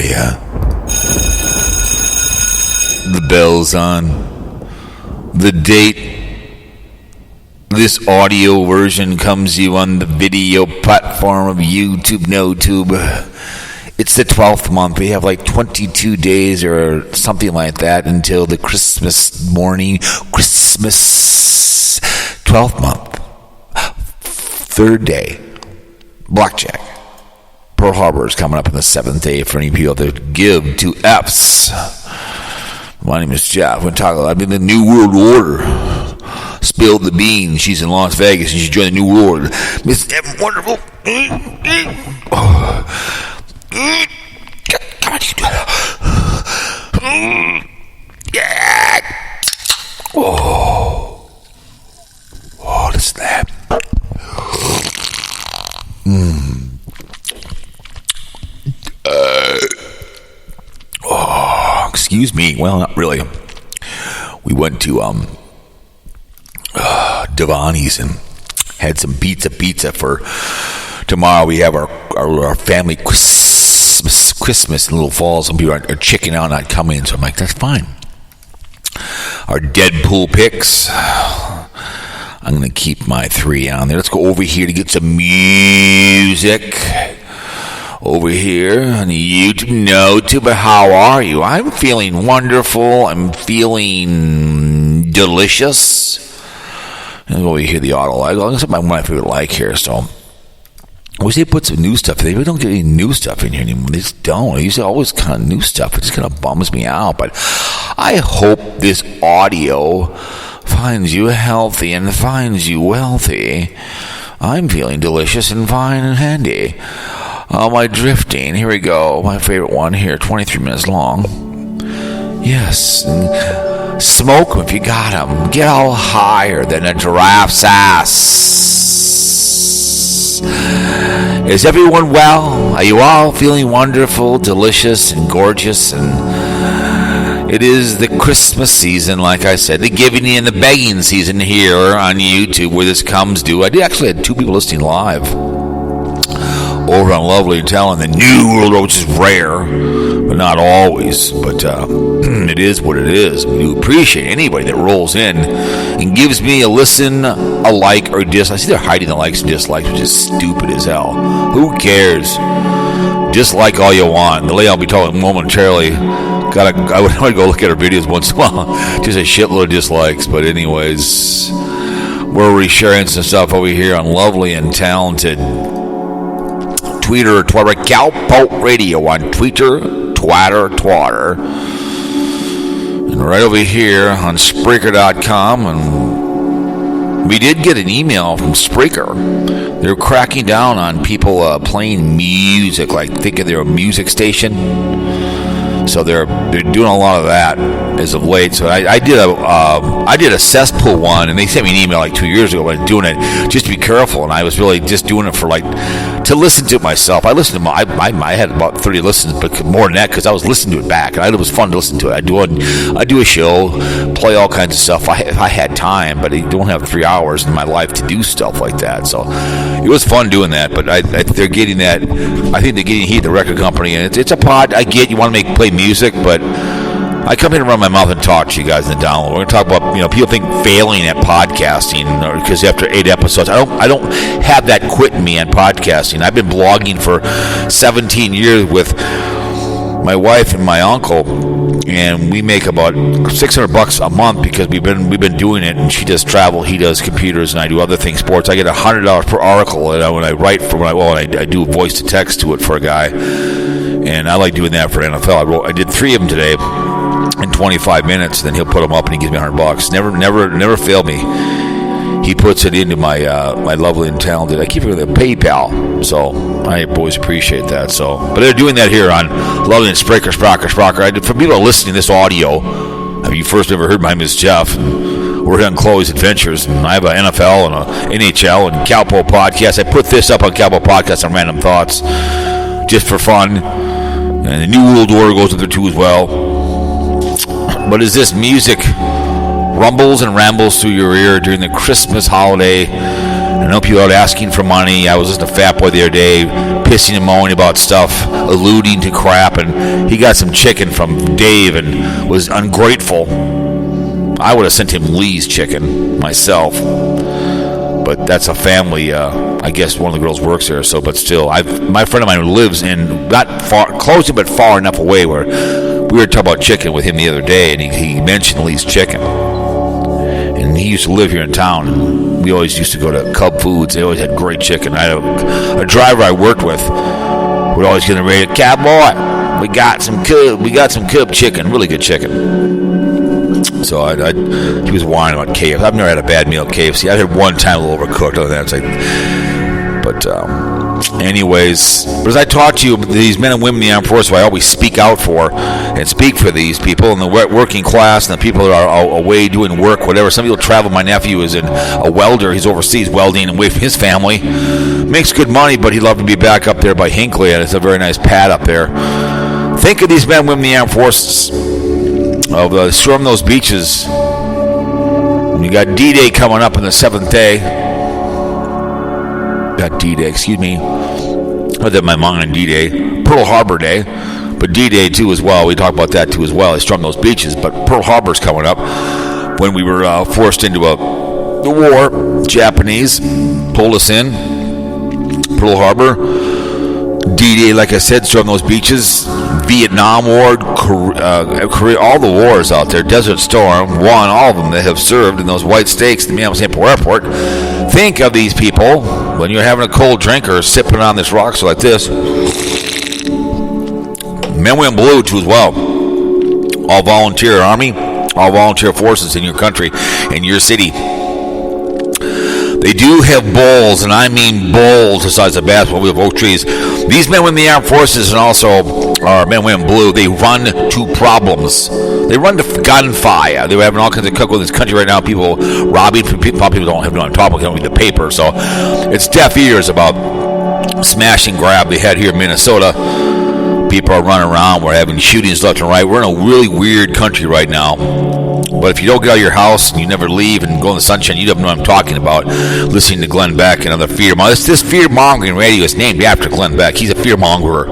ya? The bell's on. The date. This audio version comes to you on the video platform of YouTube, NoTube. It's the 12th month. We have like 22 days or something like that until the Christmas morning. Christmas 12th month. Third day. Blackjack. Pearl Harbor is coming up on the 7th day for any people that give to F's. My name is Jeff. We're talking about the New World Order. Spilled the beans. She's in Las Vegas and she's joined the New World Order. Miss Evan Wonderful. Come on, you can do it. Yeah. Oh, the snap. Excuse me. Well, not really. We went to Devani's and had some pizza for tomorrow. We have our family Christmas in Little Falls. Some people are chicking out, not coming, so I'm like, that's fine. Our Deadpool picks. I'm going to keep my 3 on there. Let's go over here to get some music. Over here on YouTube, NoTube, how are you? I'm feeling wonderful. I'm feeling delicious. And over here, the auto lag. That's one of my favorite like here. So I wish they put some new stuff. They really don't get any new stuff in here anymore. They just don't. They used to always kind of new stuff. It just kind of bums me out. But I hope this audio finds you healthy and finds you wealthy. I'm feeling delicious and fine and handy. My drifting. Here we go. My favorite one here. 23 minutes long. Yes. And smoke them if you got them. Get all higher than a giraffe's ass. Is everyone well? Are you all feeling wonderful, delicious, and gorgeous? And it is the Christmas season, like I said, the giving and the begging season here on YouTube, where this comes to. I did actually had 2 people listening live over on Lovely Talent, the New World, which is rare, but not always. But it is what it is. We do appreciate anybody that rolls in and gives me a listen, a like, or dislike. I see they're hiding the likes and dislikes, which is stupid as hell. Who cares? Dislike all you want. The lady I'll be talking momentarily. I would go look at her videos once in a while. Just a shitload of dislikes. But anyways, we're resharing some stuff over here on Lovely and Talented Twitter, Cowpoke Radio on Twitter, Twatter. And right over here on Spreaker.com. And we did get an email from Spreaker. They're cracking down on people playing music, like thinking they're a music station. So they're doing a lot of that as of late. So I did a cesspool one, and they sent me an email like 2 years ago about doing it just to be careful. And I was really just doing it for to listen to it myself. I listened to I had about 30 listens, but more than that because I was listening to it back, and it was fun to listen to it. I do a show, play all kinds of stuff if I had time, but I don't have 3 hours in my life to do stuff like that. So it was fun doing that. But they're getting that. I think they're getting heat, the record company, and it's a pod. I get you want to play music, but I come here to run my mouth and talk to you guys in the download. We're going to talk about, people think failing at podcasting because after 8 episodes, I don't have that quit in me on podcasting. I've been blogging for 17 years with my wife and my uncle, and we make about $600 a month because we've been doing it. And she does travel, he does computers, and I do other things, sports. I get $100 per article when I write I do voice to text to it for a guy. And I like doing that for NFL. I did 3 of them today in 25 minutes. Then he'll put them up and he gives me $100. Never failed me. He puts it into my Lovely and Talented. I keep it with a PayPal, so I always appreciate that. So, but they're doing that here on Lovely and Spreaker. For people listening to this audio, if you first ever heard, my name is Jeff. We're here on Chloe's Adventures, and I have an NFL and a NHL and Cowpoke podcast. I put this up on Cowpoke podcast on Random Thoughts just for fun. And the New World Order goes up there too as well. But as this music rumbles and rambles through your ear during the Christmas holiday, I know people are asking for money. I was listening to Fat Boy the other day, pissing and moaning about stuff, alluding to crap, and he got some chicken from Dave and was ungrateful. I would have sent him Lee's chicken myself, but that's a family. I guess one of the girls works there, but still, my friend of mine who lives in not far, close but far enough away where we were talking about chicken with him the other day, and he mentioned Lee's chicken. And he used to live here in town, and we always used to go to Cub Foods. They always had great chicken. I had a driver I worked with would always get ready, "Cowboy, we got some Cub chicken, really good chicken." So he was whining about KFC. I've never had a bad meal at KFC. I had one time a little overcooked. Other than that, it's like, but anyways, as I talk to you, these men and women in the armed forces, I always speak out for and speak for these people in the working class and the people that are away doing work, whatever. Some people travel. My nephew is a welder. He's overseas welding away from his family. Makes good money, but he'd love to be back up there by Hinckley, and it's a very nice pad up there. Think of these men and women in the armed forces. Of storm those beaches. You got D-Day coming up on the 7th day. Got D-Day, excuse me. I had that in my mind, D-Day. Pearl Harbor Day, but D-Day too as well. We talk about that too as well. They stormed those beaches, but Pearl Harbor's coming up. When we were forced into the war, Japanese pulled us in. Pearl Harbor. D-Day, like I said, stormed those beaches. Vietnam War, Korea, all the wars out there. Desert Storm, won all of them that have served in those white steaks at the Minneapolis Airport. Think of these people when you're having a cold drink or sipping on this rock like this. Men, women, blue too as well. All volunteer army, all volunteer forces in your country, in your city. They do have bowls, and I mean bowls the size of basketball. We have oak trees. These men in the armed forces and also our men, women, blue, they run to problems. They run to gunfire. They're having all kinds of cook with this country right now. People robbing. People don't have no on top of it. They don't read the paper. So it's deaf ears about smash and grab they had here in Minnesota. People are running around. We're having shootings left and right. We're in a really weird country right now. But if you don't get out of your house and you never leave and go in the sunshine, you don't know what I'm talking about. Listening to Glenn Beck and other fear-mongering. This fear-mongering radio is named after Glenn Beck. He's a fear-mongerer.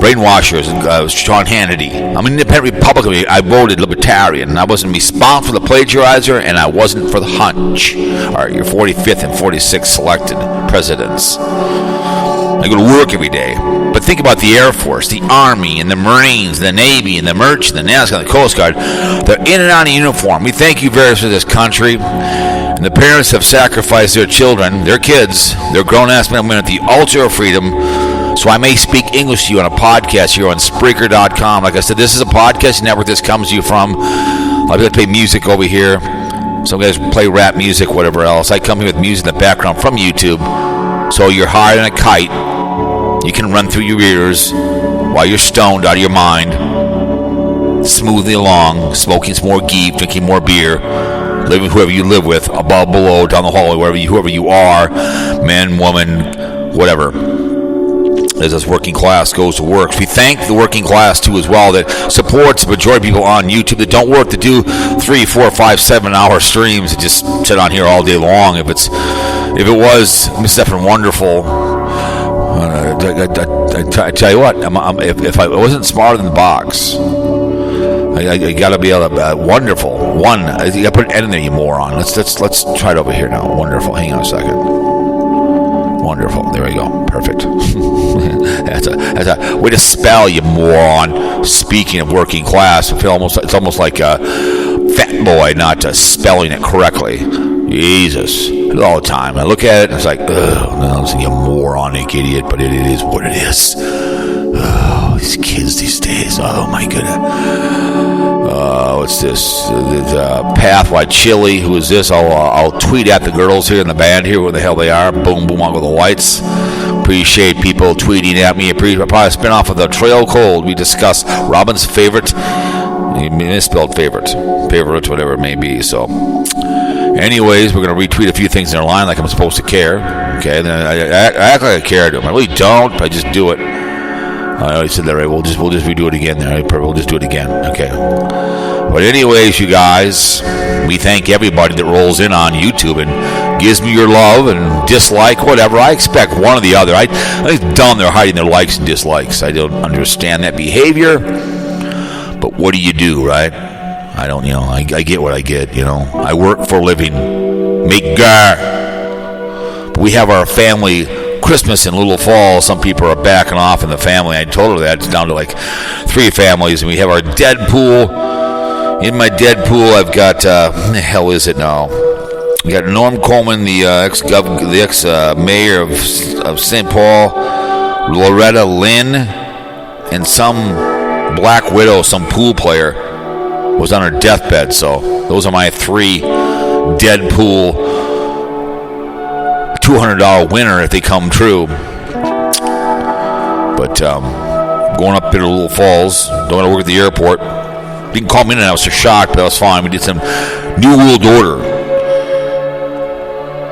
Brainwashers, Sean Hannity. I'm an independent Republican. I voted Libertarian. I wasn't responsible for the plagiarizer, and I wasn't for the hunch. All right, your 45th and 46th selected presidents. I go to work every day. But think about the Air Force, the Army, and the Marines, the Navy, and the Merchant, the NASCAR, and the Coast Guard. They're in and out of uniform. We thank you very much for this country. And the parents have sacrificed their children, their kids, their grown-ass men and women at the altar of freedom. So I may speak English to you on a podcast here on Spreaker.com. Like I said, this is a podcast network this comes to you from. A lot of people play music over here. Some guys play rap music, whatever else. I come here with music in the background from YouTube. So you're higher than a kite. You can run through your ears while you're stoned out of your mind, smoothly along, smoking some more geef, drinking more beer, living with whoever you live with, above, below, down the hallway, whoever you are, man, woman, whatever. As this working class goes to work. We thank the working class too as well that supports the majority of people on YouTube that don't work, to do 3, 4, 5, 7 hour streams and just sit on here all day long. If it was Miss Stephen Wonderful, I tell you what, if I wasn't smarter than the box, I got to be able to wonderful. One, you got to put an N in there, you moron. Let's try it over here now. Wonderful. Hang on a second. Wonderful. There we go. Perfect. That's a way to spell, you moron. Speaking of working class, it's almost like a Fat Boy not spelling it correctly. Jesus. All the time. I look at it and it's like, no, you moronic idiot, but it is what it is. Oh, these kids these days. Oh my goodness. What's this? Pathway Chili. Who is this? I'll tweet at the girls here in the band here, where the hell they are. Boom, boom, on with the lights. Appreciate people tweeting at me. Probably a spin off of the Trail Cold. We discussed Robin's favorite. Misspelled favorite, whatever it may be. So, anyways, we're going to retweet a few things in our line like I'm supposed to care. Okay, then I act like I care to them. I really don't. I just do it. I already said that, right? We'll just redo it again. There, we'll just do it again. Okay. But anyways, you guys, we thank everybody that rolls in on YouTube and gives me your love and dislike, whatever. I expect one or the other. I think it's dumb they're hiding their likes and dislikes. I don't understand that behavior. But what do you do, right? I don't, I get what I get, I work for a living. Make gar. But we have our family Christmas in Little Falls. Some people are backing off in the family. I told her that. It's down to like 3 families. And we have our Deadpool. In my Deadpool, I've got, what the hell is it now? We got Norm Coleman, the ex-mayor of St. Paul, Loretta Lynn, and some Black Widow, some pool player, was on her deathbed. So those are my 3 Deadpool $200 winner if they come true. But going up there to Little Falls, don't want to work at the airport. Didn't call me in and I was so shocked, but I was fine. We did some New World Order.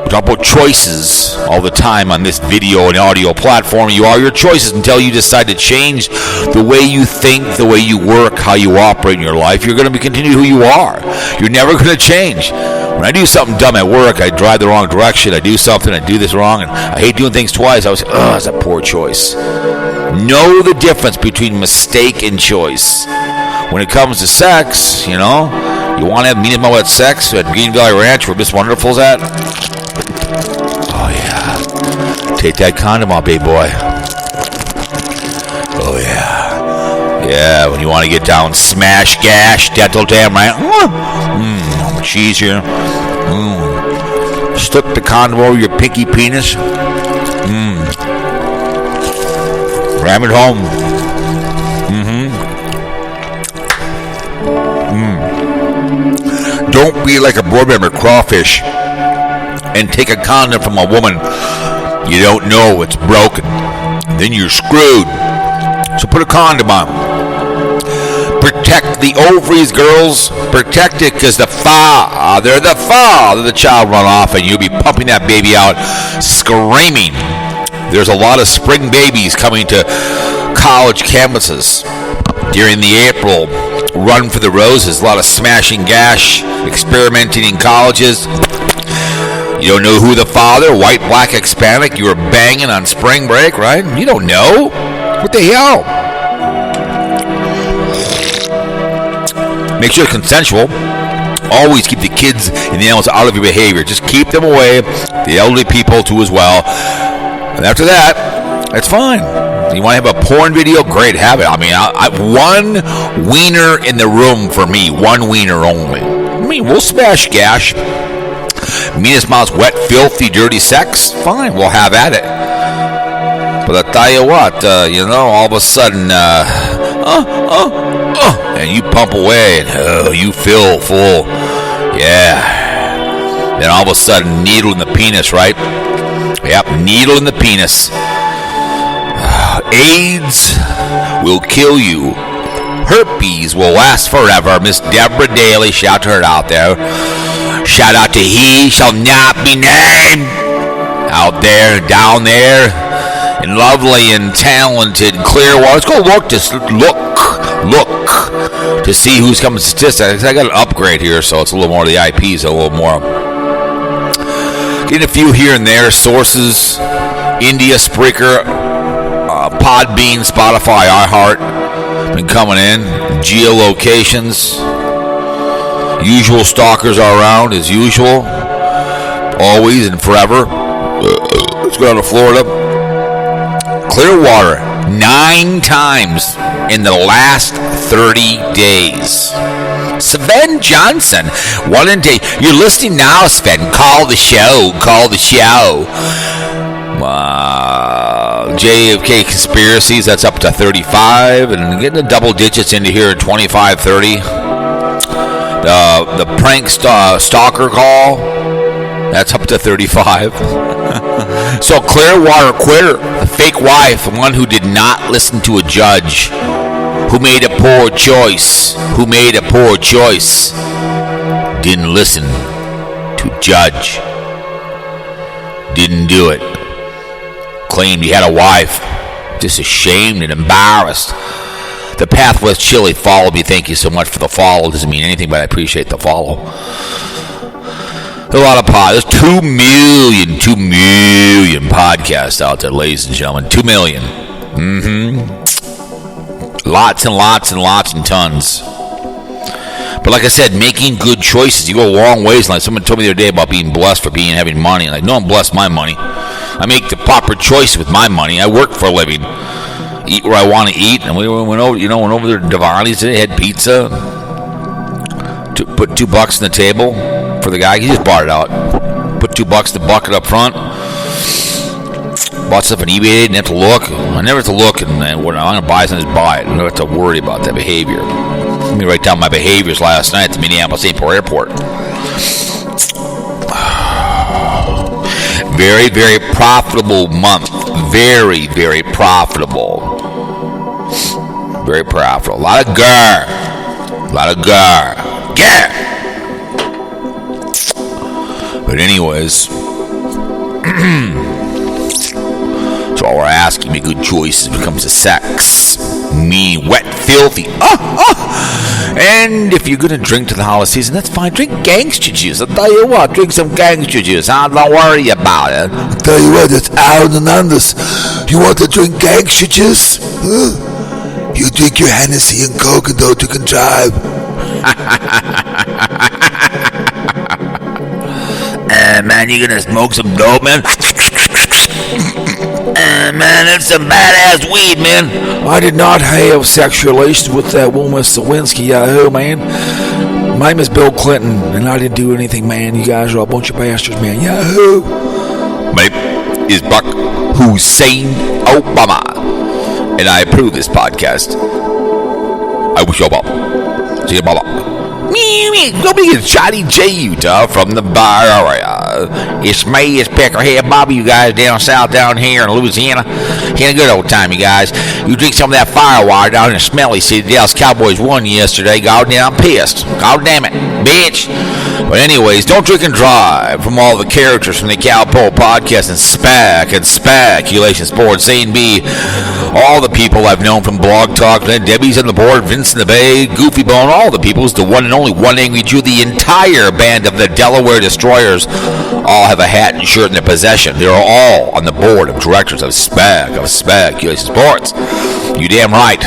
We talk about choices all the time on this video and audio platform. You are your choices until you decide to change the way you think, the way you work, how you operate in your life. You're going to continue who you are. You're never going to change. When I do something dumb at work, I drive the wrong direction, I do something, I do this wrong, and I hate doing things twice. I was like, that's a poor choice. Know the difference between mistake and choice. When it comes to sex, you want to have meaningful sex at Green Valley Ranch where Miss Wonderful's at? Oh, yeah. Take that condom off, baby boy. Oh, yeah. Yeah, when you want to get down, smash, gash, dental dam, right? Much easier. Stick the condom over your pinky penis. Ram it home. Don't be like a board member crawfish and take a condom from a woman you don't know it's broken. Then you're screwed. So put a condom on. Protect the ovaries, girls. Protect it, because the child run off and you'll be pumping that baby out screaming. There's a lot of spring babies coming to college campuses during the April Run for the Roses. A lot of smashing gash, experimenting in colleges. You don't know who the father, white, black, Hispanic, you were banging on spring break, right? You don't know. What the hell? Make sure it's consensual. Always keep the kids and the animals out of your behavior. Just keep them away. The elderly people too as well. And after that, that's fine. You want to have a porn video? Great, have it. I mean, one wiener in the room for me. One wiener only. I mean, we'll smash gash. Meanest mouse, wet, filthy, dirty sex? Fine, we'll have at it. But I tell you what, all of a sudden, and you pump away, and you feel full. Yeah. Then all of a sudden, needle in the penis, right? Yep, needle in the penis. AIDS will kill you. Herpes will last forever. Miss Deborah Daly, shout to her out there. Shout out to he shall not be named. Out there, down there, and lovely and talented Clearwater. Let's go look to see who's coming to statistics. I got an upgrade here, so it's a little more of the IPs, a little more. Getting a few here and there. Sources, India, Spreaker, Podbean, Spotify, iHeart, been coming in. Geolocations. Usual stalkers are around as usual. Always and forever. Let's go down to Florida. Clearwater, 9 times in the last 30 days. Sven Johnson, 1 in day. You're listening now, Sven. Call the show. JFK conspiracies, that's up to 35, and getting the double digits into here at 25, 30. The prank stalker call, that's up to 35. So Clearwater quitter, the fake wife, the one who did not listen to a judge, who made a poor choice, didn't listen to judge, didn't do it. Claimed he had a wife. Just ashamed and embarrassed. The Pathwest Chili followed me. Thank you so much for the follow. Doesn't mean anything, but I appreciate the follow. A lot of There's 2 million podcasts out there, ladies and gentlemen. 2 million. Lots and lots and lots and tons. But like I said, making good choices, you go a long ways. Like someone told me the other day about being blessed for having money. And I know I'm blessed with my money. I make the proper choice with my money. I work for a living. Eat where I want to eat. And we went over there to Devani's today, had pizza. Put $2 on the table for the guy. He just bought it out. Put $2 the bucket up front. Bought stuff on eBay. Didn't have to look. I never have to look. And when I'm going to buy something, just buy it. I never have to worry about that behavior. Let me write down my behaviors last night at the Minneapolis-St. Paul Airport. Very, very profitable month. Very, very profitable. Very profitable. A lot of gar. Yeah. But anyways, so all we're asking, make good choices when it comes to sex. Me, wet, filthy. And if you're going to drink to the holiday season, that's fine. Drink gangster juice. I'll tell you what, drink some gangster juice. Don't worry about it. I'll tell you what, it's out and Anders. You want to drink gangster juice? You drink your Hennessy and Coke and don't you can drive. Man, you gonna smoke some dope, man? Man, that's some badass weed, man. I did not have sexual relations with that woman, Lewinsky, Yahoo, man. My name is Bill Clinton, and I didn't do anything, man. You guys are a bunch of bastards, man. Yahoo! My name is Barack Hussein Obama, and I approve this podcast. I wish you all well. See you, Baba. Nobody is Johnny J. Utah from the bar area. It's me, it's Peckerhead Bobby, you guys down south, down here in Louisiana. Had a good old time, you guys. You drink some of that firewater down in the smelly city. The Dallas Cowboys won yesterday. God damn, I'm pissed. God damn it, bitch. But anyways, don't drink and drive. From all the characters from the Cowpole podcast and Speculation Sports, A and B, all the people I've known from Blog Talk, Debbie's on the board, Vince in the Bay, Goofy Bone, all the people's the one and only One Angry Jew, the entire band of the Delaware Destroyers, all have a hat and shirt in their possession. They're all on the board of directors of Speculation Sports. You damn right.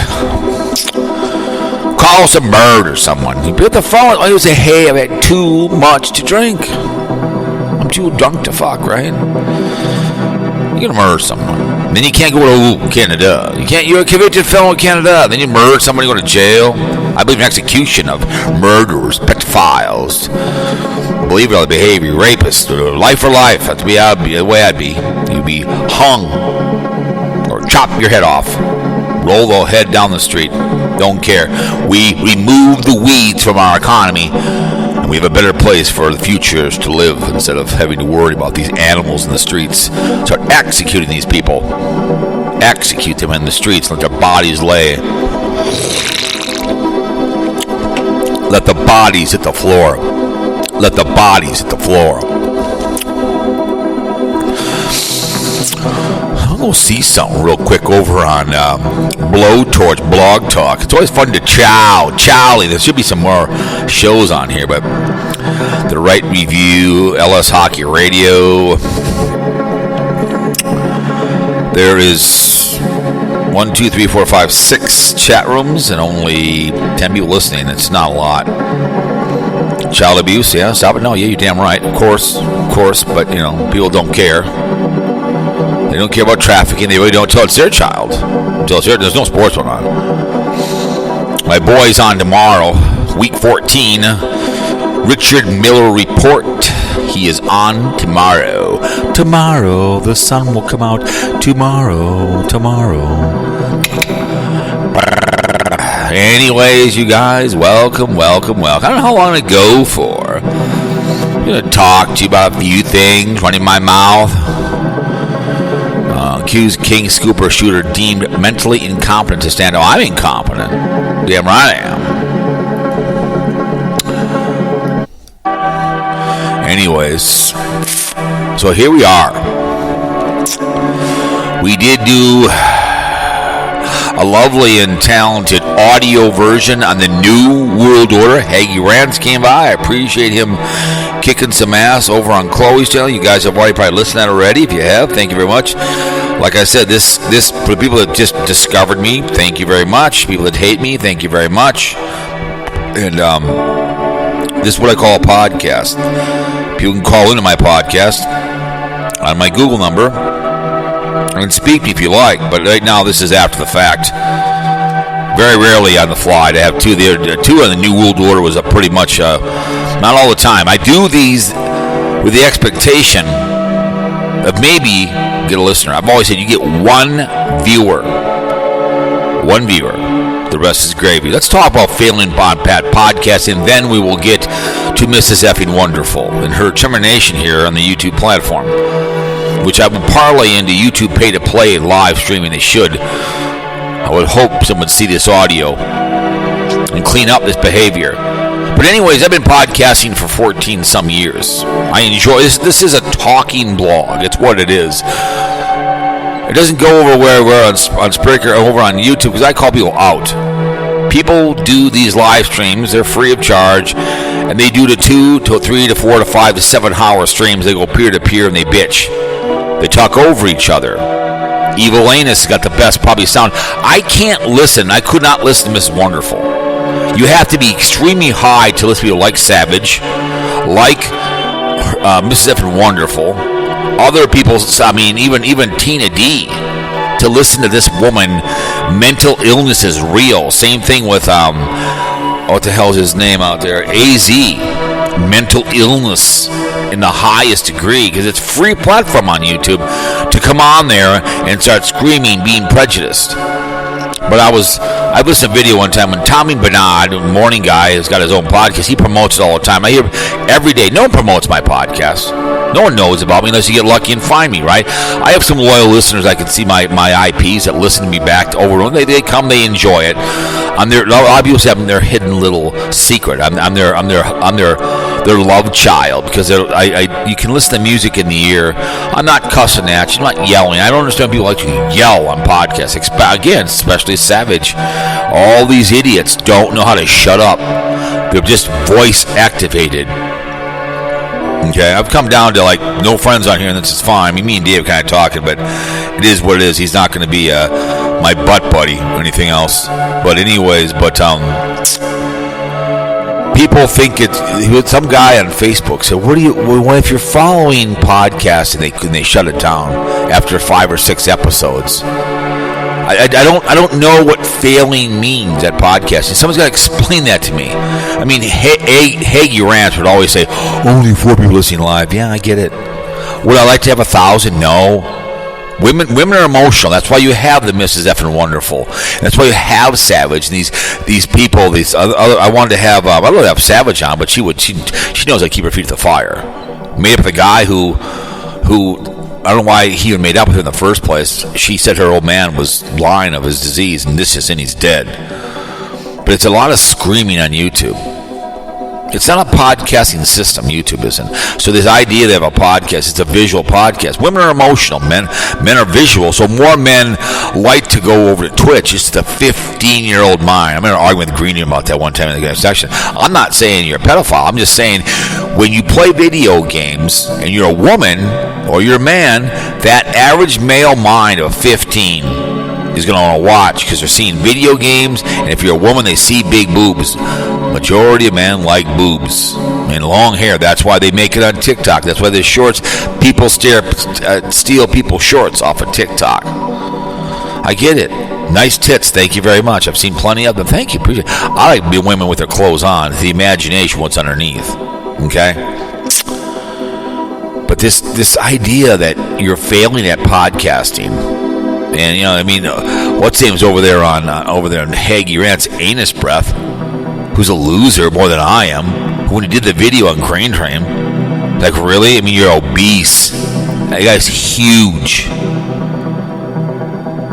Call us a murder someone. You pick up the phone. I say, hey, I've had too much to drink. I'm too drunk to fuck, right? You're gonna murder someone. Then you can't go to Canada. You're a convicted felon in Canada. Then you murder somebody, go to jail. I believe in execution of murderers, pedophiles. I believe in all the behavior, rapists, life for life. That's the way I'd be. You'd be hung or chop your head off. Roll the head down the street. Don't care. We remove the weeds from our economy, and we have a better place for the futures to live instead of having to worry about these animals in the streets. Start executing these people. Execute them in the streets. Let their bodies lay. Let the bodies hit the floor. Let the bodies hit the floor. I'll go see something real quick over on Blowtorch Blog Talk. It's always fun to Charlie. There should be some more shows on here, but the Right Review, LS Hockey Radio. There is 1, 2, 3, 4, 5, 6 chat rooms and only 10 people listening. It's not a lot. Child abuse, yeah, stop it. No, yeah, you're damn right. Of course, but people don't care. They don't care about trafficking. They really don't until it's their child. There's no sports going on. My boy's on tomorrow, week 14. Richard Miller Report. He is on tomorrow. Tomorrow, the sun will come out. Tomorrow. Anyways, you guys, welcome. I don't know how long to go for. I'm going to talk to you about a few things, running my mouth. Accused King Scooper shooter deemed mentally incompetent to stand. Oh, I'm incompetent. Damn right I am. Anyways, so here we are. We did do a lovely and talented audio version on the New World Order. Haggy Rance came by. I appreciate him kicking some ass over on Chloe's channel. You guys have already probably listened to that already. If you have, thank you very much. Like I said, this for the people that just discovered me, thank you very much. People that hate me, thank you very much. And this is what I call a podcast. People can call into my podcast on my Google number and speak to me if you like. But right now, this is after the fact. Very rarely on the fly. To have two on the New World Order was a pretty much not all the time. I do these with the expectation of maybe get a listener. I've always said you get one viewer. The rest is gravy. Let's talk about failing podcast, and then we will get to Mrs. Effing Wonderful and her termination here on the YouTube platform, which I will parlay into YouTube pay-to-play live streaming. They should. I would hope someone would see this audio and clean up this behavior. But anyways, I've been podcasting for 14 some years. I enjoy this. This is a talking blog. It's what it is. It doesn't go over where we're on Spreaker or over on YouTube, because I call people out. People do these live streams. They're free of charge. And they do the 2 to 3 to 4 to 5 to 7 hour streams. They go peer to peer and they bitch. They talk over each other. Evil Anus got the best probably sound. I can't listen. I could not listen to Mrs. Wonderful. You have to be extremely high to listen to people like Savage, like Mrs. Effing Wonderful, other people. I mean, even Tina D. To listen to this woman, mental illness is real. Same thing with what the hell's his name out there? AZ. Mental illness in the highest degree, because it's free platform on YouTube to come on there and start screaming, being prejudiced. But I listened to a video one time when Tommy Bernard, a morning guy, has got his own podcast. He promotes it all the time. I hear every day. No one promotes my podcast. No one knows about me unless you get lucky and find me, right? I have some loyal listeners. I can see my IPs that listen to me back over. They come, they enjoy it. Obviously, I'm their hidden little secret. I'm their love child, because you can listen to music in the ear. I'm not cussing at you. I'm not yelling. I don't understand people like to yell on podcasts. Again, especially Savage. All these idiots don't know how to shut up. They're just voice activated. Okay, I've come down to no friends on here, and this is fine. I mean, me and Dave kind of talking, but it is what it is. He's not going to be my butt buddy or anything else. But anyways, people think it's some guy on Facebook said, if you're following podcasts and they shut it down after 5 or 6 episodes. I don't know what failing means at podcasting. Someone's got to explain that to me. I mean, Hagee Rants would always say, only 4 people listening live. Yeah, I get it. Would I like to have 1,000? No. Women are emotional. That's why you have the Mrs. Effing Wonderful. That's why you have Savage. And these people. These other. I wanted to have. I don't have Savage on, but she knows I keep her feet to the fire. Made up with a guy who. I don't know why he even made up with her in the first place. She said her old man was lying of his disease, and he's dead. But it's a lot of screaming on YouTube. It's not a podcasting system. YouTube isn't. So this idea they have a podcast, it's a visual podcast. Women are emotional. Men are visual. So more men like to go over to Twitch. It's the 15-year-old mind. I'm going to argue with Greeny about that one time in the section. I'm not saying you're a pedophile. I'm just saying when you play video games and you're a woman or you're a man, that average male mind of 15 is going to want to watch because they're seeing video games, and if you're a woman, they see big boobs. Majority of men like boobs and long hair. That's why they make it on TikTok. That's why the shorts, people steal people's shorts off of TikTok. I get it. Nice tits, thank you very much. I've seen plenty of them. Thank you, appreciate it. I like women with their clothes on. The imagination, what's underneath. Okay? But this idea that you're failing at podcasting. And what's his name's over there in Hagee Rants, Anus Breath, who's a loser more than I am. When he did the video on Crane Train, like really? I mean, you're obese. That guy's huge.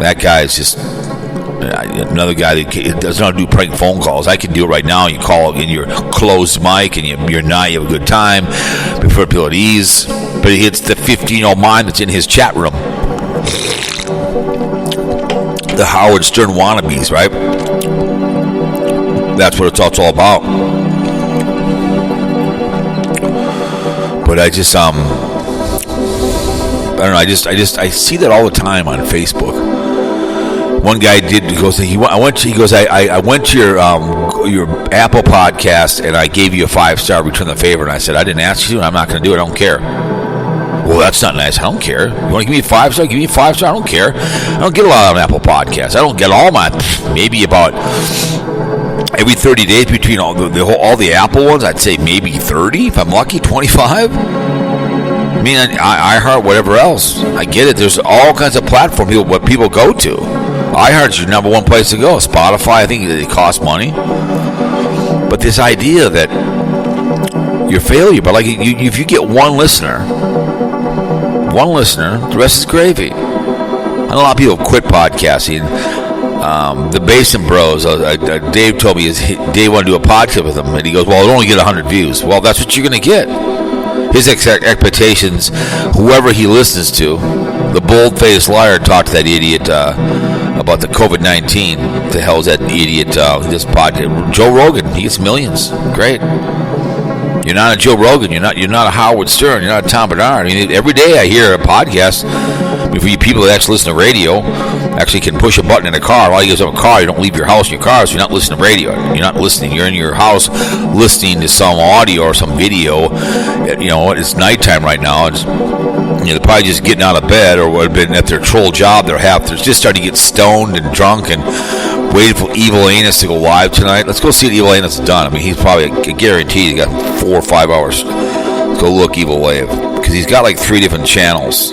That guy's just another guy that doesn't know how to do prank phone calls. I can do it right now. You call in your closed mic and you're not. You have a good time before people at ease. But it's the 15-year-old mind that's in his chat room. The Howard Stern wannabes, right? That's what it's all about. But I just I don't know. I see that all the time on Facebook. One guy did. He goes. I went to your Apple podcast and I gave you a 5-star. Return the favor. And I said I didn't ask you, and I'm not going to do it. I don't care. Well, that's not nice. I don't care. You want to give me a 5-star? Give me a 5-star. I don't care. I don't get a lot on Apple Podcasts. I don't get all my, maybe about every 30 days between all the Apple ones. I'd say maybe 30 if I'm lucky. 25. I mean, I heart whatever else. I get it. There's all kinds of platforms what people go to. iHeart's your number one place to go. Spotify, I think it costs money. But this idea that you're failure, but like if you get one listener, the rest is gravy. I know a lot of people quit podcasting. The Basin Bros, Dave told me Dave wanted to do a podcast with him, and he goes, well, it'll only get 100 views. Well, that's what you're going to get. His expectations, whoever he listens to, the bold-faced liar talked to that idiot about the COVID-19. The hell's that idiot? This podcast, Joe Rogan. He gets millions. Great. You're not a Joe Rogan. You're not a Howard Stern. You're not a Tom Bernard. I mean, every day I hear a podcast. I mean, for you people that actually listen to radio, actually can push a button in a car. While you guys have a car, you don't leave your house in your car, so you're not listening to radio. You're not listening. You're in your house listening to some audio or some video. You know, it's nighttime right now. It's, they're probably just getting out of bed or have been at their troll job. They're just starting to get stoned and drunk and waiting for Evil Anus to go live tonight. Let's go see what Evil Anus has done. I mean, he's probably guaranteed he got 4 or 5 hours. Let's go look Evil Wave because he's got like 3 different channels.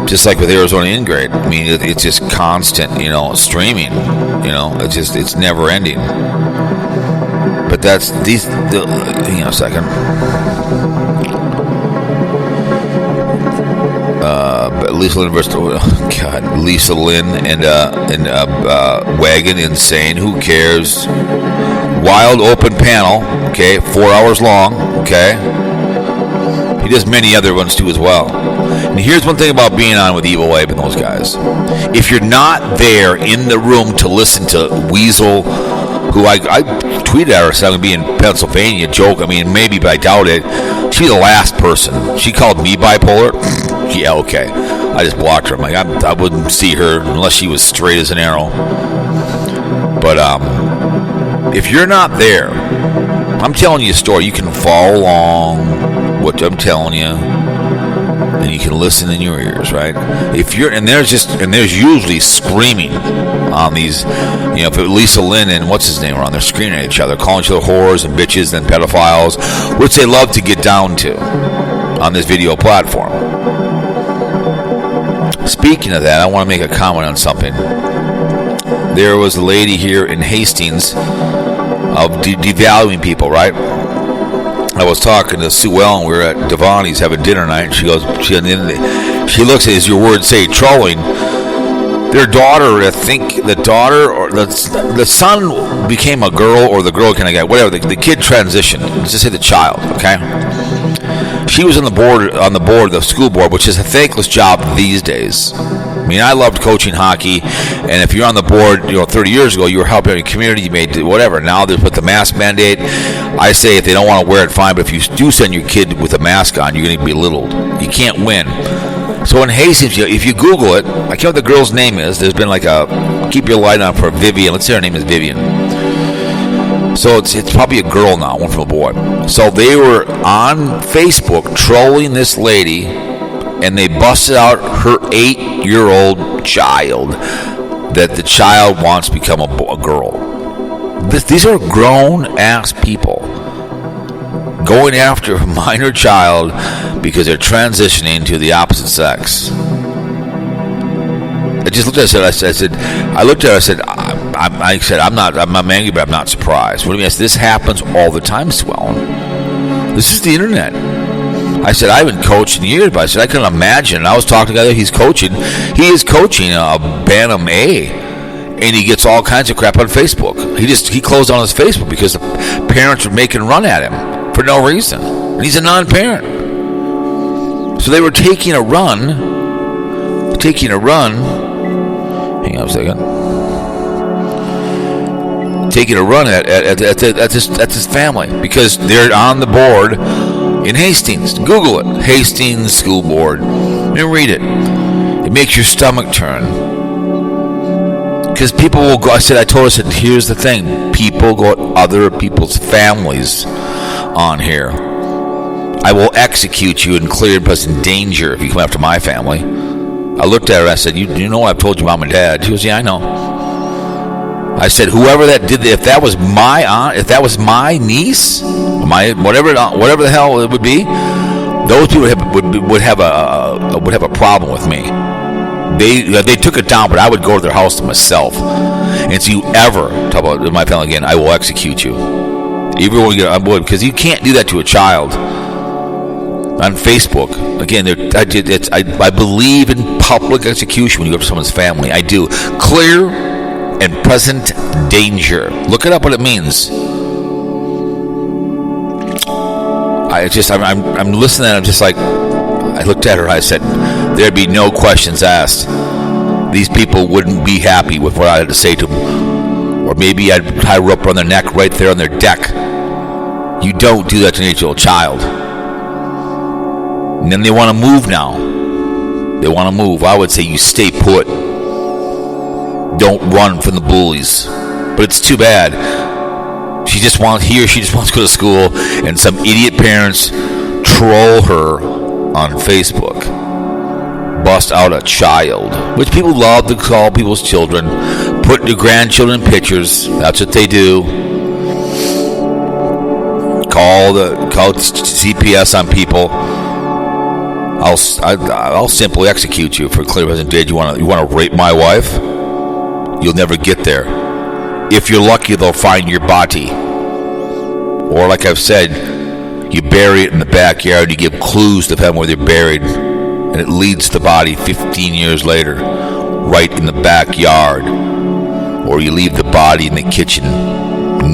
Just like with Arizona In-Grade. I mean, it's just constant, streaming. It's never ending. But that's hang on a second. Lisa Lynn and Wagon Insane. Who cares? Wild Open Panel. Okay, 4 hours long. Okay. He does many other ones too as well. And here's one thing about being on with Evil Wave and those guys. If you're not there in the room to listen to Weasel, who I tweeted at her, said I'm going to be in Pennsylvania, joke, I mean, maybe, but I doubt it. She's the last person. She called me bipolar. Yeah, okay. I just blocked her. I'm like, I wouldn't see her unless she was straight as an arrow. But if you're not there, I'm telling you a story. You can follow along what I'm telling you, and you can listen in your ears, right? There's usually screaming on these, if Lisa Lynn and what's his name are on there screaming at each other, calling each other whores and bitches and pedophiles, which they love to get down to on this video platform. Speaking of that, I want to make a comment on something. There was a lady here in Hastings of devaluing people, right? I was talking to Sue Ellen. We were at Devani's having dinner night, and she looks at, as your words say, trolling. Their daughter, I think the daughter or the son became a girl, or the girl kind of guy, whatever. The kid transitioned. Let's just say the child, okay? She was on the board of the school board, which is a thankless job these days. I mean, I loved coaching hockey, and if you're on the board, 30 years ago, you were helping your community, you made whatever. Now they put the mask mandate. I say if they don't want to wear it, fine, but if you do send your kid with a mask on, you're going to be belittled. You can't win. So in Hastings, if you Google it, I can't know what the girl's name is. There's been like keep your light on for Vivian. Let's say her name is Vivian. So it's probably a girl now, one from a boy. So they were on Facebook trolling this lady, and they busted out her 8-year-old child, that the child wants to become a girl. These are grown-ass people going after a minor child because they're transitioning to the opposite sex. I just looked at her. I said, I'm not angry, but I'm not surprised. What do you mean? This happens all the time, Swellen. This is the internet. I said, I haven't coached in years, but I said, I couldn't imagine. I was talking to the guy, he is coaching a Bantam A, and he gets all kinds of crap on Facebook. He closed on his Facebook because the parents were making a run at him for no reason. And he's a non-parent. So they were taking a run. Hang on a second. Taking a run at this family because they're on the board in Hastings. Google it, Hastings School Board, and read it. It makes your stomach turn. Because people will go, I told us that here's the thing. People go at other people's families on here. I will execute you in clear and present danger if you come after my family. I looked at her and I said, you know what I've told your mom and dad? She goes, yeah, I know. I said, whoever that did, if that was my aunt, if that was my niece, my whatever the hell it would be, those people would have a problem with me. They took it down, but I would go to their house to myself. And so you ever talk about my family again, I will execute you. Everyone, I would, because you can't do that to a child on Facebook. Again, I believe in public execution when you go to someone's family. I do. Clear and present danger. Look it up what it means. I'm listening and I'm just like, I looked at her, I said, there'd be no questions asked. These people wouldn't be happy with what I had to say to them. Or maybe I'd tie a rope around their neck right there on their deck. You don't do that to an 8-year-old child. And then they want to move now. They want to move. I would say you stay put. Don't run from the bullies. But it's too bad. She just wants to go to school, and some idiot parents troll her on Facebook. Bust out a child, which people love to call people's children. Put their grandchildren in pictures. That's what they do. Call CPS on people. I'll simply execute you for clear present danger. You want to rape my wife? You'll never get there. If you're lucky, they'll find your body. Or like I've said, you bury it in the backyard. You give clues to them where they're buried, and it leads to the body 15 years later, right in the backyard. Or you leave the body in the kitchen,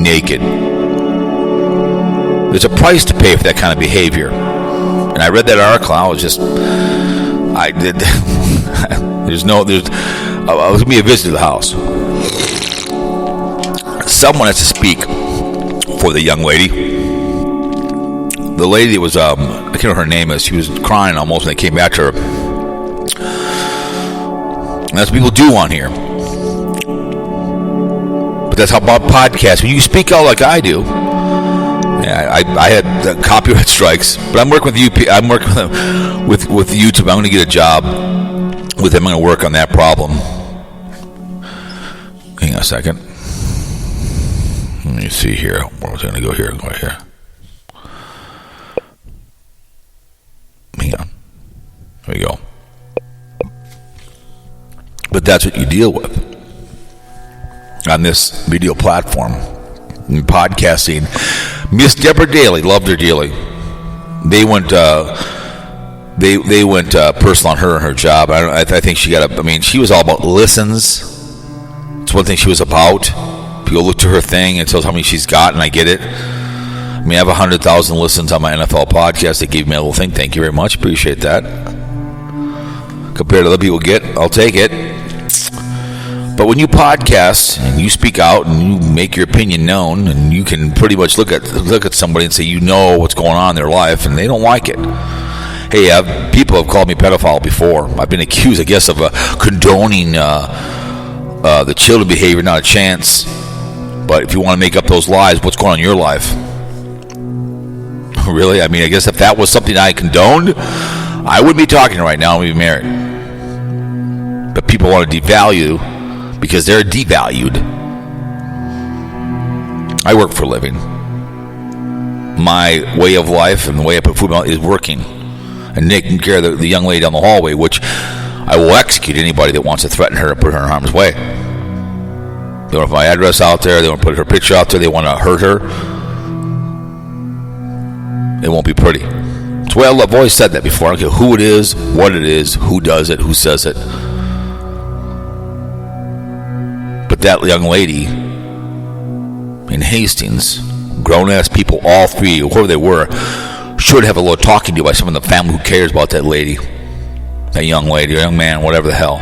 naked. There's a price to pay for that kind of behavior. And I read that article. I was going to be a visit to the house. Someone has to speak for the young lady. The lady was, I can't remember her name is. She was crying almost when they came back to her. And that's what people do on here. But that's how about podcasts. When you speak out like I do, yeah, I had copyright strikes, but I'm working with you. I'm working with YouTube. I'm going to get a job with them. I'm going to work on that problem. Hang on a second. Let me see here. Where was I going to go here? Go right here. Hang on. There we go. But that's what you deal with on this video platform. In podcasting, Miss Deborah Daly, loved her dearly. They went personal on her and her job. I think she got she was all about listens. It's one thing she was about. People look to her thing and tells how many she's got, and I get it. I have 100,000 listens on my NFL podcast. They gave me a little thing. Thank you very much. Appreciate that. Compared to other people get, I'll take it. But when you podcast and you speak out and you make your opinion known, and you can pretty much look at somebody and say you know what's going on in their life, and they don't like it. Hey, people have called me pedophile before. I've been accused, I guess, of condoning the children behavior. Not a chance. But if you want to make up those lies, what's going on in your life? Really? I guess if that was something I condoned, I wouldn't be talking right now. We'd be married. But people want to devalue because they're devalued. I work for a living. My way of life and the way I put food is working and taking care of the young lady down the hallway, which I will execute anybody that wants to threaten her and put her in harm's way. They want to put my address out there. They want to put her picture out there. They want to hurt her. It won't be pretty. It's the way I've always said that before. I don't care who it is, what it is, who does it, who says it. But that young lady in Hastings, grown-ass people, all three, whoever they were, should have a little talking to by someone in the family who cares about that lady, that young lady, or young man, whatever the hell.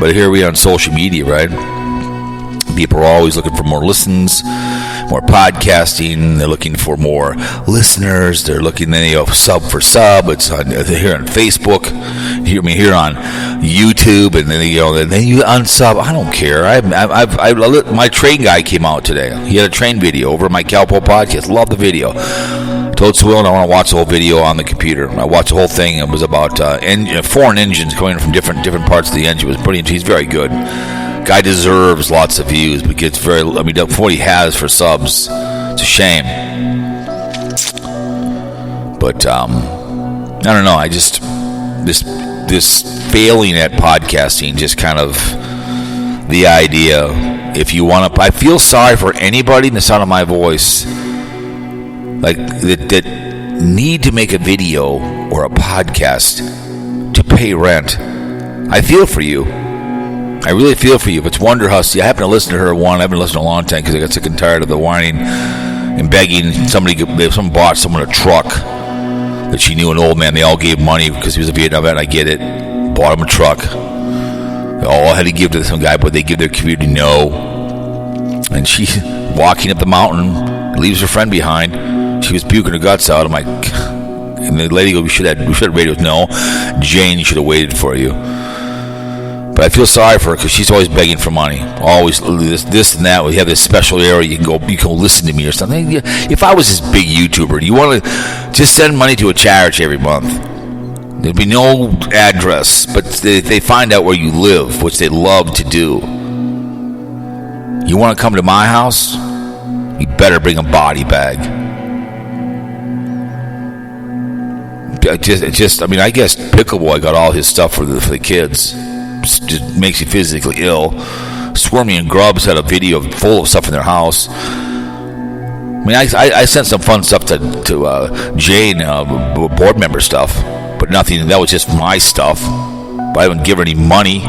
But here we are on social media, right? People are always looking for more listens. more podcasting. They're looking for more listeners. They're looking, sub for sub. It's on, they're here on Facebook. Hear me here on YouTube, and then then you unsub. I don't care. My train guy came out today. He had a train video over my Calpo podcast. Love the video. Told Swillen I want to watch the whole video on the computer. I watched the whole thing. It was about foreign engines going from different parts of the engine. It was pretty. He's very good. Guy deserves lots of views, but gets for what he has for subs, it's a shame. But I don't know. I just this failing at podcasting, just kind of the idea. If you want to, I feel sorry for anybody in the sound of my voice, like that need to make a video or a podcast to pay rent. I feel for you. I really feel for you. If it's Wonder Hussy, I happen to listen to her one. I haven't listened to a long time because I got sick and tired of the whining and begging. Someone bought someone a truck that she knew, an old man. They all gave money because he was a Vietnam vet. I get it. Bought him a truck. They all had to give to some guy, but they give their community no. And she walking up the mountain, leaves her friend behind. She was puking her guts out. I'm like, and the lady goes, we should have radios. No, Jane should have waited for you. But I feel sorry for her because she's always begging for money. Always this and that. We have this special area you can listen to me or something. If I was this big YouTuber, you want to just send money to a charity every month. There'd be no address, but they find out where you live, which they love to do. You want to come to my house? You better bring a body bag. I guess Pickleboy got all his stuff for the kids. Just makes you physically ill. Squirmy and Grubbs had a video full of stuff in their house. I mean, I sent some fun stuff to Jane, board member stuff, but nothing. That was just my stuff. But I haven't given her any money.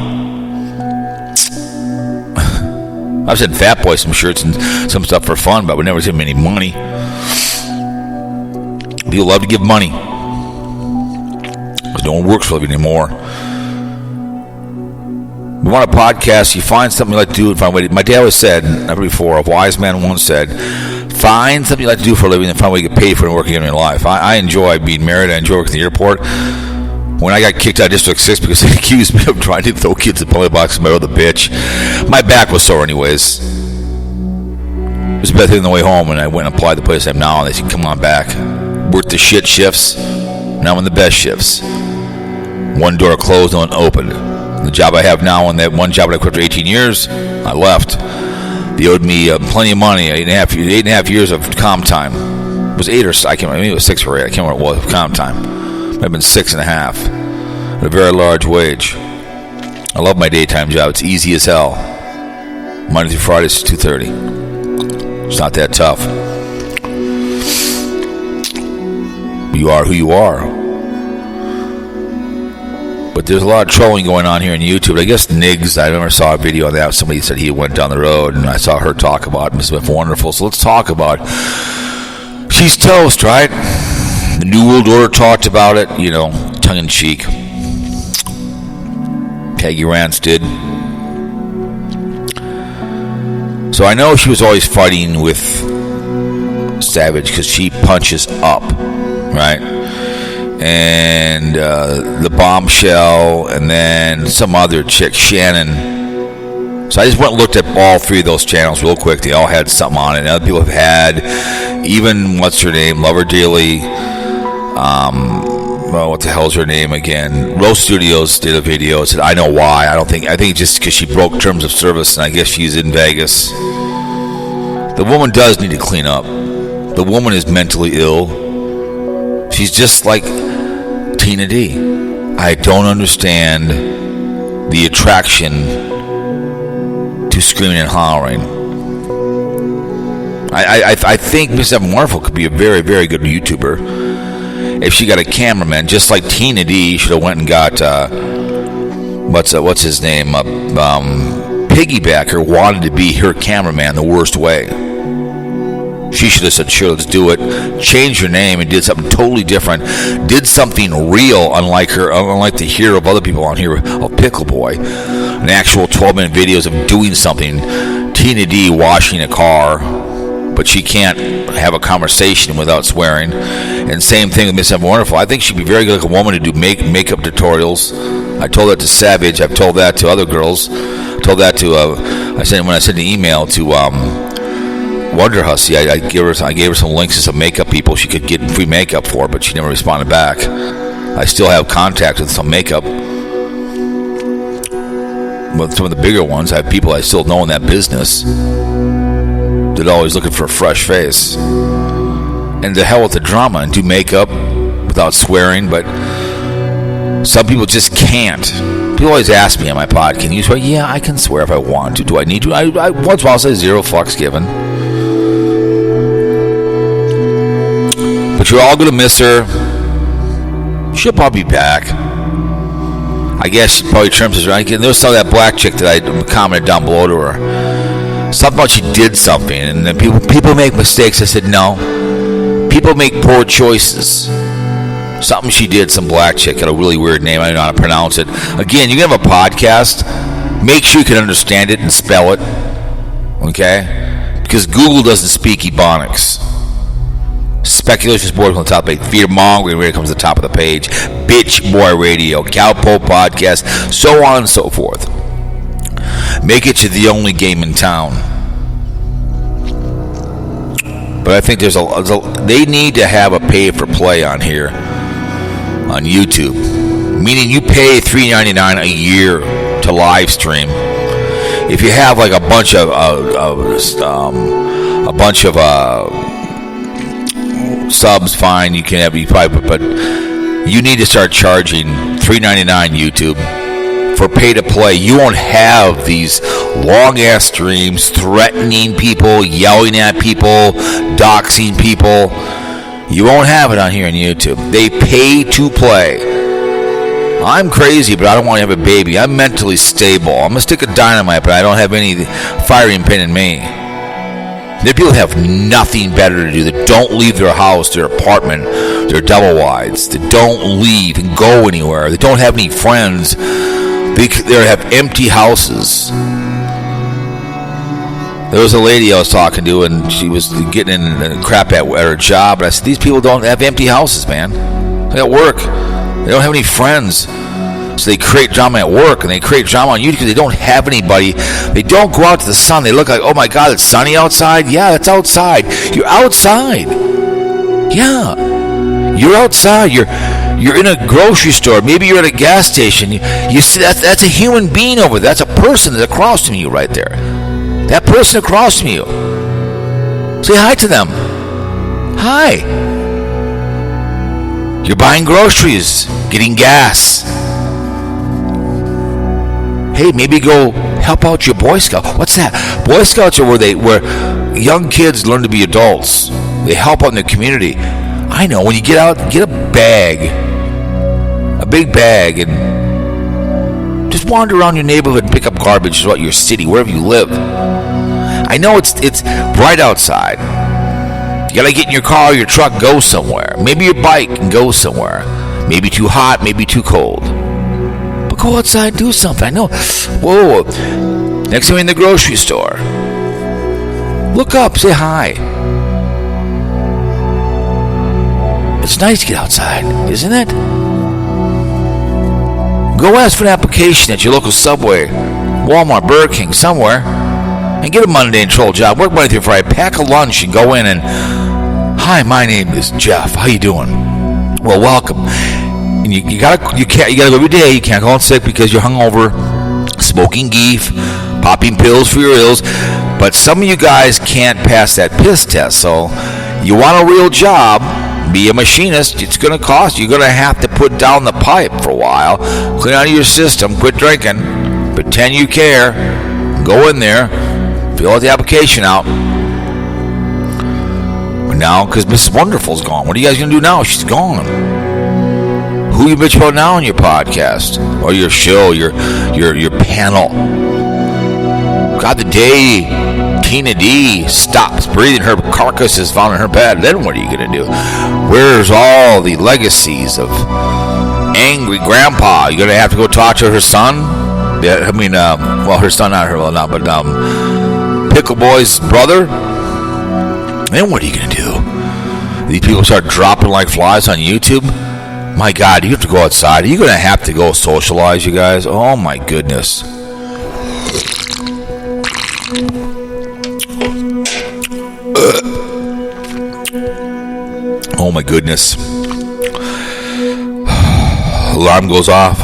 I've sent Fat Boy some shirts and some stuff for fun, but I would never give him any money. People love to give money. Because no one works for a living anymore. You want a podcast, you find something you like to do and find a way to. My dad always said, never before, a wise man once said, find something you like to do for a living and find a way to get paid for it and work again in your life. I enjoy being married. I enjoy working at the airport. When I got kicked out of District 6 because they accused me of trying to throw kids in penalty boxes, my other bitch, my back was sore anyways. It was a bad thing on the way home, and I went and applied the place I'm now, and they said, come on back. Worked the shit shifts. Now I'm in the best shifts. One door closed, one opened. The job I have now, and that one job that I quit for 18 years, I left. They owed me plenty of money, 8.5 years of comp time. It was 8 or I can't remember, maybe it was 6 or 8, I can't remember what it was, comp time. It might have been 6.5, at a very large wage. I love my daytime job. It's easy as hell. Monday through Friday, it's 2:30. It's not that tough. You are who you are. But there's a lot of trolling going on here on YouTube. I guess Niggs, I never saw a video on that. Somebody said he went down the road, and I saw her talk about it. It's been wonderful. So let's talk about it. She's toast, right? The New World Order talked about it, tongue-in-cheek. Peggy Rance did. So I know she was always fighting with Savage because she punches up, right? And the Bombshell, and then some other chick, Shannon. So I just went and looked at all three of those channels real quick. They all had something on it. And other people have had, even, what's her name, Lover Daily, what the hell's her name again? Rose Studios did a video. It said, I know why. I think just because she broke terms of service, and I guess she's in Vegas. The woman does need to clean up. The woman is mentally ill. She's just like Tina D. I don't understand the attraction to screaming and hollering. I think Miss Evan Wonderful could be a very, very good YouTuber if she got a cameraman, just like Tina D should have went and got what's his name, Piggybacker wanted to be her cameraman the worst way. She should have said, sure, let's do it. Changed her name and did something totally different. Did something real, unlike the hero of other people on here, of Pickleboy. An actual 12-minute videos of doing something. Tina D washing a car. but she can't have a conversation without swearing. And same thing with Miss Evan Wonderful. I think she'd be very good like a woman to do makeup tutorials. I told that to Savage. I've told that to other girls. I told that to when I sent an email to Wonder Hussy. I gave her some links to some makeup people she could get free makeup for, but she never responded back. I still have contact with some makeup. With some of the bigger ones, I have people I still know in that business that are always looking for a fresh face. And the hell with the drama and do makeup without swearing, but some people just can't. People always ask me on my pod, can you swear? Yeah, I can swear if I want to. Do I need to? I once in a while say 0 fucks given. But you're all going to miss her. She'll probably be back. I guess she probably trims us right. There was some of that black chick that I commented down below to her. Something about she did something, and then people make mistakes. I said no. People make poor choices. Something she did, some black chick had a really weird name. I don't know how to pronounce it. Again, you can have a podcast. Make sure you can understand it and spell it. Okay? Because Google doesn't speak Ebonics. Speculation Sports on the top page. Fear Mongering Radio comes to the top of the page. Bitch Boy Radio, Cowpoke Podcast, so on and so forth. Make it to the only game in town. But I think they need to have a pay for play on here on YouTube. Meaning you pay $3.99 a year to live stream. If you have like a bunch of subs, fine, you can have but you need to start charging $3.99 YouTube for pay to play. You won't have these long ass streams threatening people, yelling at people, doxing people. You won't have it on here on YouTube. They pay to play. I'm crazy, but I don't want to have a baby. I'm mentally stable. I'm a stick of dynamite, but I don't have any firing pin in me. There are people that have nothing better to do, that don't leave their house, their apartment, their double wides, that don't leave and go anywhere, that don't have any friends, they have empty houses. There was a lady I was talking to, and she was getting in crap at her job, and I said, these people don't have empty houses, man. They got work. They don't have any friends. So they create drama at work, and they create drama on YouTube because they don't have anybody. They don't go out to the sun. They look like, oh my God, it's sunny outside. Yeah, it's outside. You're outside. Yeah, you're outside. You're in a grocery store. Maybe you're at a gas station. You see that's a human being over there. That's a person that's across from you right there. That person across from you. Say hi to them. Hi. You're buying groceries, getting gas. Hey, maybe go help out your Boy Scout. What's that? Boy Scouts are where young kids learn to be adults. They help out in the community. I know, when you get out, get a big bag, and just wander around your neighborhood and pick up garbage throughout your city, wherever you live. I know it's bright outside. You gotta get in your car or your truck, go somewhere. Maybe your bike and go somewhere. Maybe too hot, maybe too cold. Go outside, do something. I know. Whoa. Next time you're in the grocery store, look up, say hi. It's nice to get outside, isn't it? Go ask for an application at your local Subway, Walmart, Burger King, somewhere, and get a Monday Troll job. Work Monday through Friday. Pack a lunch and go in and, hi, my name is Jeff. How you doing? Well, welcome. And you gotta go every day. You can't go out sick because you're hungover, smoking geef, popping pills for your ills. But some of you guys can't pass that piss test. So you want a real job, be a machinist. It's going to cost you. You're going to have to put down the pipe for a while, clean out your system, quit drinking, pretend you care, go in there, fill out the application out. But now, because Mrs. Wonderful's gone, what are you guys going to do now? She's gone. Who you bitch about now on your podcast or your show, your panel? God, the day Tina D stops breathing, her carcass is found in her bed. Then what are you going to do? Where's all the legacies of angry grandpa? You're going to have to go talk to her son? Yeah, I mean, her son, not her, well, not, but Pickle Boy's brother. Then what are you going to do? These people start dropping like flies on YouTube? My God, you have to go outside. Are you going to have to go socialize, you guys? Oh, my goodness. Oh, my goodness. Alarm goes off.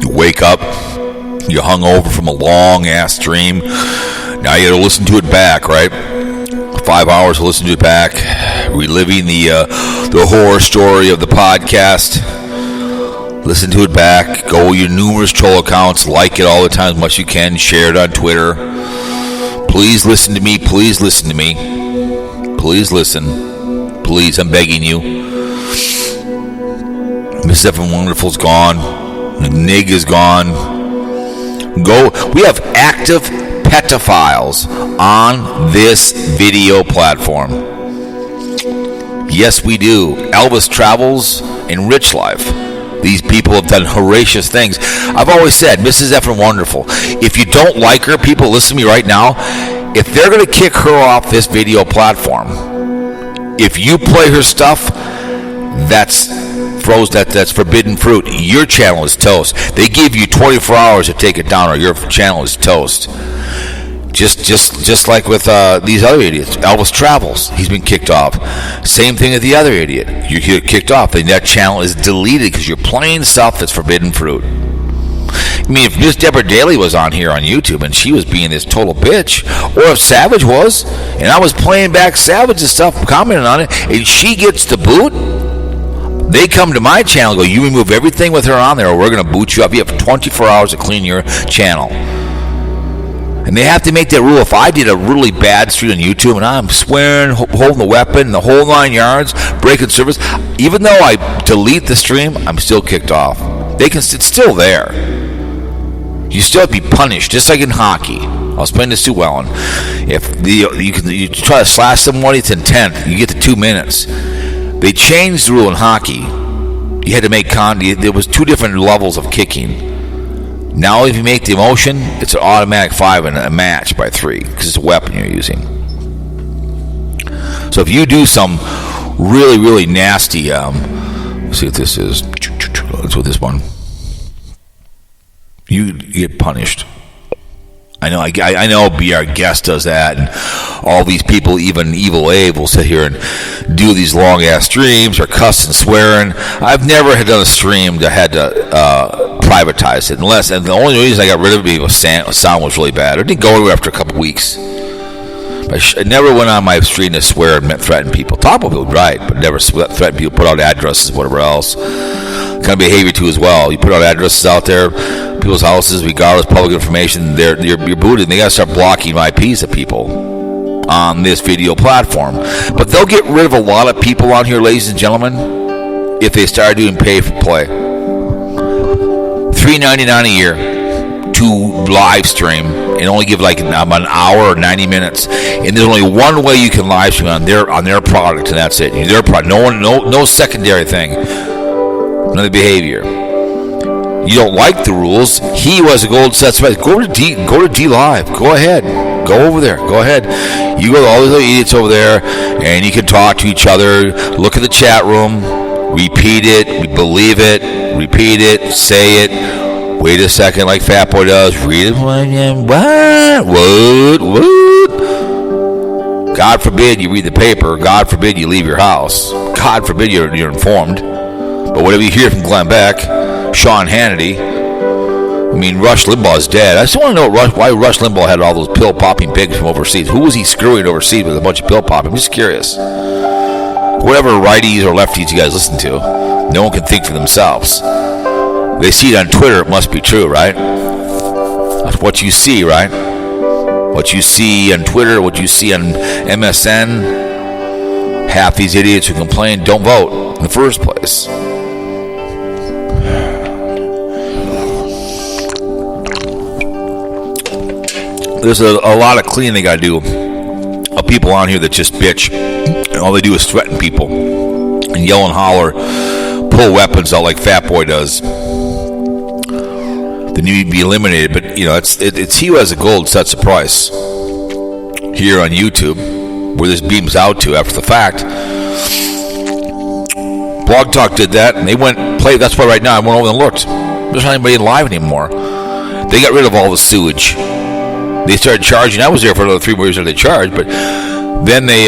You wake up. You're hungover from a long-ass stream. Now you got to listen to it back, right? 5 hours to listen to it back, reliving the horror story of the podcast. Listen to it back. Go your numerous troll accounts. Like it all the time as much as you can. Share it on Twitter. Please listen to me. Please listen to me. Please listen. Please, I'm begging you. Miss Evan Wonderful's gone. Nig is gone. Go. We have active pedophiles on this video platform. Yes, we do. Elvis Travels and Rich Life. These people have done horrendous things. I've always said, Mrs. Effin Wonderful, if you don't like her, people, listen to me right now. If they're going to kick her off this video platform, if you play her stuff, that's forbidden fruit. Your channel is toast. They give you 24 hours to take it down, or your channel is toast. Just like with these other idiots. Elvis Travels, he's been kicked off. Same thing with the other idiot. You get kicked off, and that channel is deleted because you're playing stuff that's forbidden fruit. I mean, if Miss Deborah Daly was on here on YouTube and she was being this total bitch, or if Savage was, and I was playing back Savage's stuff, commenting on it, and she gets the boot, they come to my channel and go, you remove everything with her on there or we're going to boot you up. You have 24 hours to clean your channel. And they have to make that rule. If I did a really bad stream on YouTube and I'm swearing, holding the weapon, the whole 9 yards, breaking service, even though I delete the stream, I'm still kicked off. It's still there. You still have to be punished, just like in hockey. I'll explain this to Wellen. If you try to slash somebody, it's intent. You get to 2 minutes. They changed the rule in hockey. You had to make there was 2 different levels of kicking. Now if you make the motion, it's an automatic 5 and a match by 3 because it's a weapon you're using. So if you do some really, really nasty, let's see what this is. Let's do this one. You get punished. I know BR Guest does that, and all these people, even Evil Abe, will sit here and do these long-ass streams or cuss and swearing. I've never had done a stream that had to privatize it, and the only reason I got rid of it was sound was really bad. It didn't go anywhere after a couple weeks. I never went on my stream to swear and threaten people. Talk about people, right, but never threaten people, put out addresses, whatever else. Kind of behavior too as well. You put out addresses out there, people's houses, regardless of public information, you're booted, and they got to start blocking IPs of people on this video platform. But they'll get rid of a lot of people on here, ladies and gentlemen, if they start doing pay for play. $3.99 a year to live stream and only give like about an hour or 90 minutes. And there's only one way you can live stream on their product, and that's it. Their product. No secondary thing. Another behavior. You don't like the rules. He was a gold set special. Go to D Live. Go ahead. Go over there. Go ahead. You go to all these other idiots over there, and you can talk to each other. Look at the chat room. Repeat it. Believe it. Repeat it. Say it. Wait a second, like Fat Boy does. Read it. What? God forbid you read the paper. God forbid you leave your house. God forbid you're informed. But whatever you hear from Glenn Beck, Sean Hannity, I mean, Rush Limbaugh is dead. I just want to know why Rush Limbaugh had all those pill-popping pigs from overseas. Who was he screwing overseas with a bunch of pill-popping? I'm just curious. Whatever righties or lefties you guys listen to, no one can think for themselves. They see it on Twitter, it must be true, right? That's what you see, right? What you see on Twitter, what you see on MSN, half these idiots who complain don't vote in the first place. There's a lot of cleaning they got to do of people on here that just bitch. And all they do is threaten people and yell and holler, pull weapons out like Fat Boy does. They need to be eliminated. But, you know, it's he who has a gold sets the price here on YouTube. where this beams out to after the fact. Blog Talk did that, and they played. That's why right now I went over and looked. There's not anybody live anymore. They got rid of all the sewage. They started charging. I was there for another 3 more years that they charged, but then they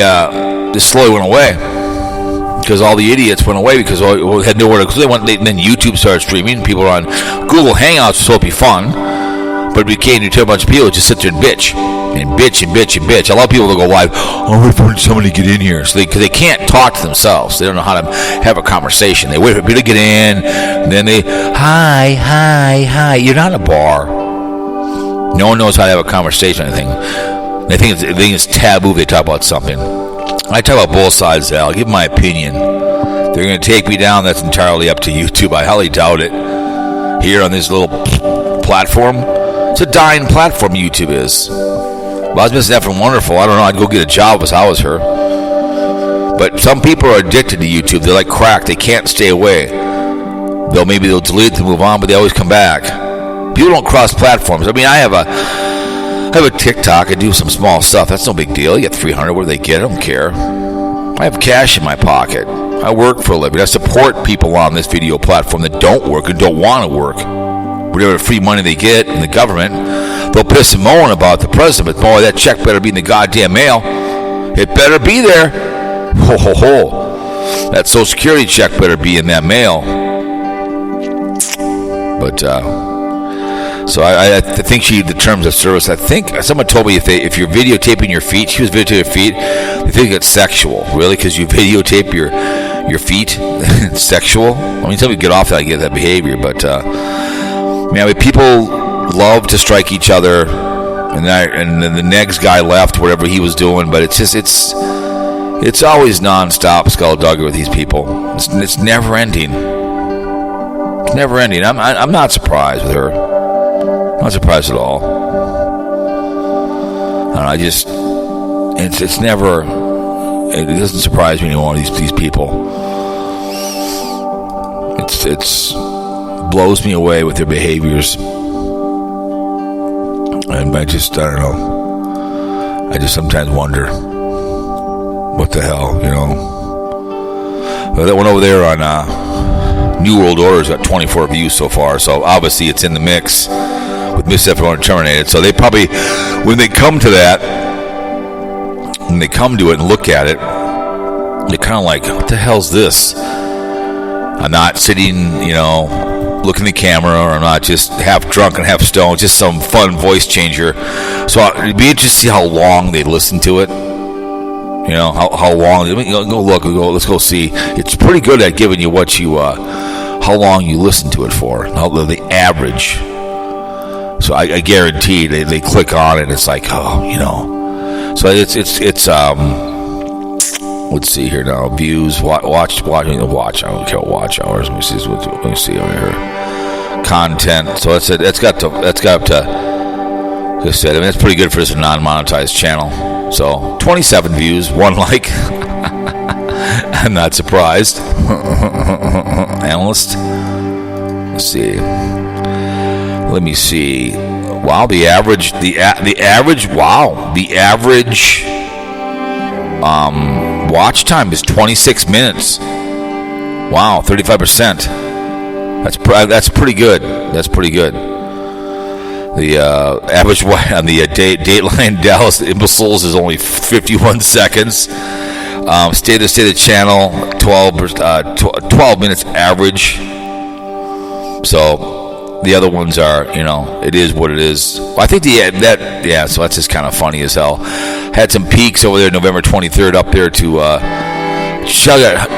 just slowly went away because all the idiots went away because they had nowhere to. Then YouTube started streaming. People were on Google Hangouts, was supposed to be fun, but it became a bunch of people just sit there and bitch. And bitch. A lot of people will go live. I'm waiting for somebody to get in here, because they can't talk to themselves. They don't know how to have a conversation. They wait for people to get in, and then they hi. You're not in a bar. No one knows how to have a conversation or anything. They think it's taboo if they talk about something. I talk about both sides, Al. I'll give my opinion. They're going to take me down. That's entirely up to YouTube. I highly doubt it. Here on this little platform, it's a dying platform. YouTube is. Well, I was missing that from Wonderful. I don't know. I'd go get a job if I was her. But some people are addicted to YouTube. They're like crack. They can't stay away. Maybe they'll delete it to move on, but they always come back. People don't cross platforms. I mean, I have a TikTok. I do some small stuff. That's no big deal. You get 300. What do they get? I don't care. I have cash in my pocket. I work for a living. I support people on this video platform that don't work and don't want to work. Whatever free money they get in the government, they'll piss and moan about the president. But boy, that check better be in the goddamn mail. It better be there. Ho. That Social Security check better be in that mail. But so I think the terms of service. I think someone told me if you're videotaping your feet, she was videotaping her feet. They think it's sexual, really, because you videotape your feet. It's sexual. I mean, some people get off that behavior, but. People love to strike each other, and then the next guy left, whatever he was doing. But it's always nonstop skullduggery with these people. It's never ending. It's never ending. I'm not surprised with her. Not surprised at all. I don't know, it's never. It doesn't surprise me anymore. These people. It's blows me away with their behaviors, and I don't know. I just sometimes wonder what the hell, That one over there on New World Order's got 24 views so far, so obviously it's in the mix with Miss F1 terminated. So they probably, when they come to it and look at it, they're kind of like, what the hell's this? I'm not sitting, looking at the camera, or I'm not just half drunk and half stoned, just some fun voice changer. So it'd be interesting to see how long they listen to it. How long. Go look. Let's go see. It's pretty good at giving you how long you listen to it for. The average. So I guarantee they click on it. It's like, So it's let's see here now. Views, watch. I don't care what watch hours. Let me see over here. Content. So that's got up to. Like I said, that's pretty good for this non-monetized channel. So 27 views, 1 like. I'm not surprised. Analyst. Let's see. Let me see. Wow, the average. Wow, the average. Watch time is 26 minutes. Wow, 35%. That's pretty good. That's pretty good. The average on the Dateline Dallas Imbeciles is only 51 seconds. State of the channel 12 minutes average. So the other ones are, it is what it is. I think so that's just kind of funny as hell. Had some peaks over there November 23rd up there to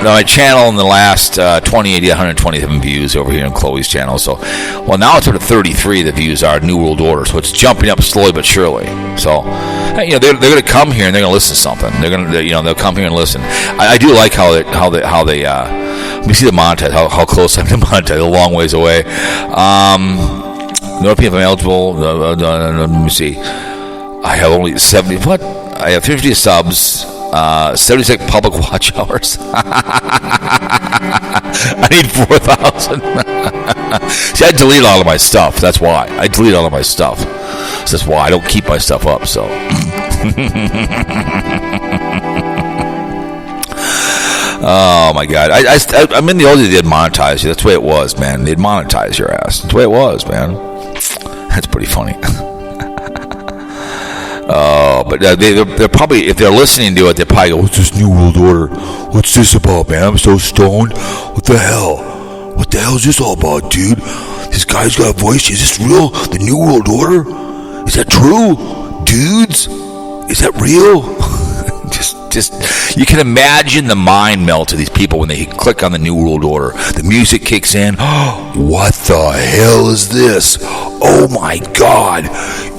my channel in the last 2080, 127 views over here on Chloe's channel. So, well, now it's up to 33. The views are New World Order, so it's jumping up slowly but surely. So, they're going to come here and they're going to listen to something. They'll come here and listen. I do like how they let me see the monetize. How close I'm to monetize. A long ways away. Notify if I'm eligible. Let me see. I have only 70. What? I have 50 subs. 76 public watch hours. I need 4,000. See, I delete all of my stuff. That's why. I delete all of my stuff. That's why I don't keep my stuff up, so. Oh my God! I'm in the old days. They'd monetize you. That's the way it was, man. They'd monetize your ass. That's the way it was, man. That's pretty funny. But they're probably, if they're listening to it, they're probably go, "What's this New World Order? What's this about, man? I'm so stoned. What the hell? What the hell is this all about, dude? This guy's got a voice. Is this real? The New World Order? Is that true, dudes? Is that real?" Just you can imagine the mind melt of these people when they click on the New World Order. The music kicks in. Oh, what the hell is this? Oh my God,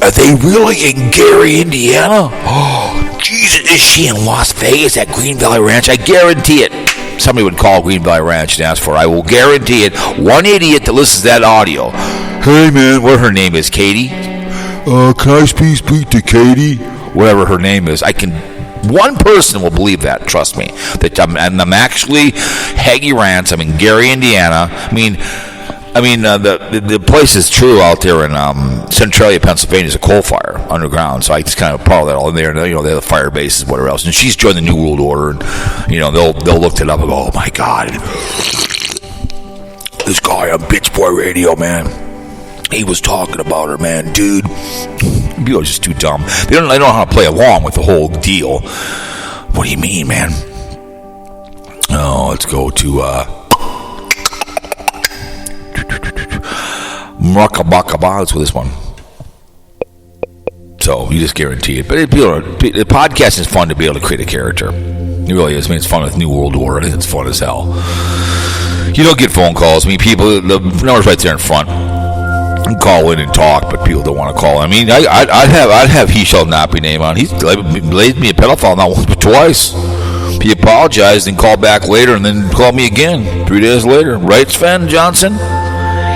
are they really in Gary, Indiana? Oh, Jesus, is she in Las Vegas at Green Valley Ranch? I guarantee it. Somebody would call Green Valley Ranch and ask for it. I will guarantee it. One idiot that listens to that audio. Hey man, what her name is? Katie? Can I please speak to Katie? Whatever her name is. One person will believe that, trust me. That I'm actually Haggy Rants. I'm in Gary, Indiana. I mean, the place is true out there in Centralia, Pennsylvania. Is a coal fire underground. So I just kind of pile that all in there. And, they have the fire bases, whatever else. And she's joined the New World Order, and they'll look it up and go, "Oh my God, this guy on Bitch Boy Radio, man. He was talking about her, man, dude." People are just too dumb. They don't know how to play along with the whole deal. What do you mean, man? Oh, let's go to Murakabakaba. Let's go this one. So you just guarantee it. But the podcast is fun to be able to create a character. It really is. I mean, it's fun with New World Order. I think it's fun as hell. You don't get phone calls. I mean, people, the number's right there in front. You can call in and talk, but people don't want to call. I mean, I'd have he shall not be named on. He's laid me a pedophile not once but twice. He apologized and called back later and then called me again 3 days later. Right, Sven Johnson?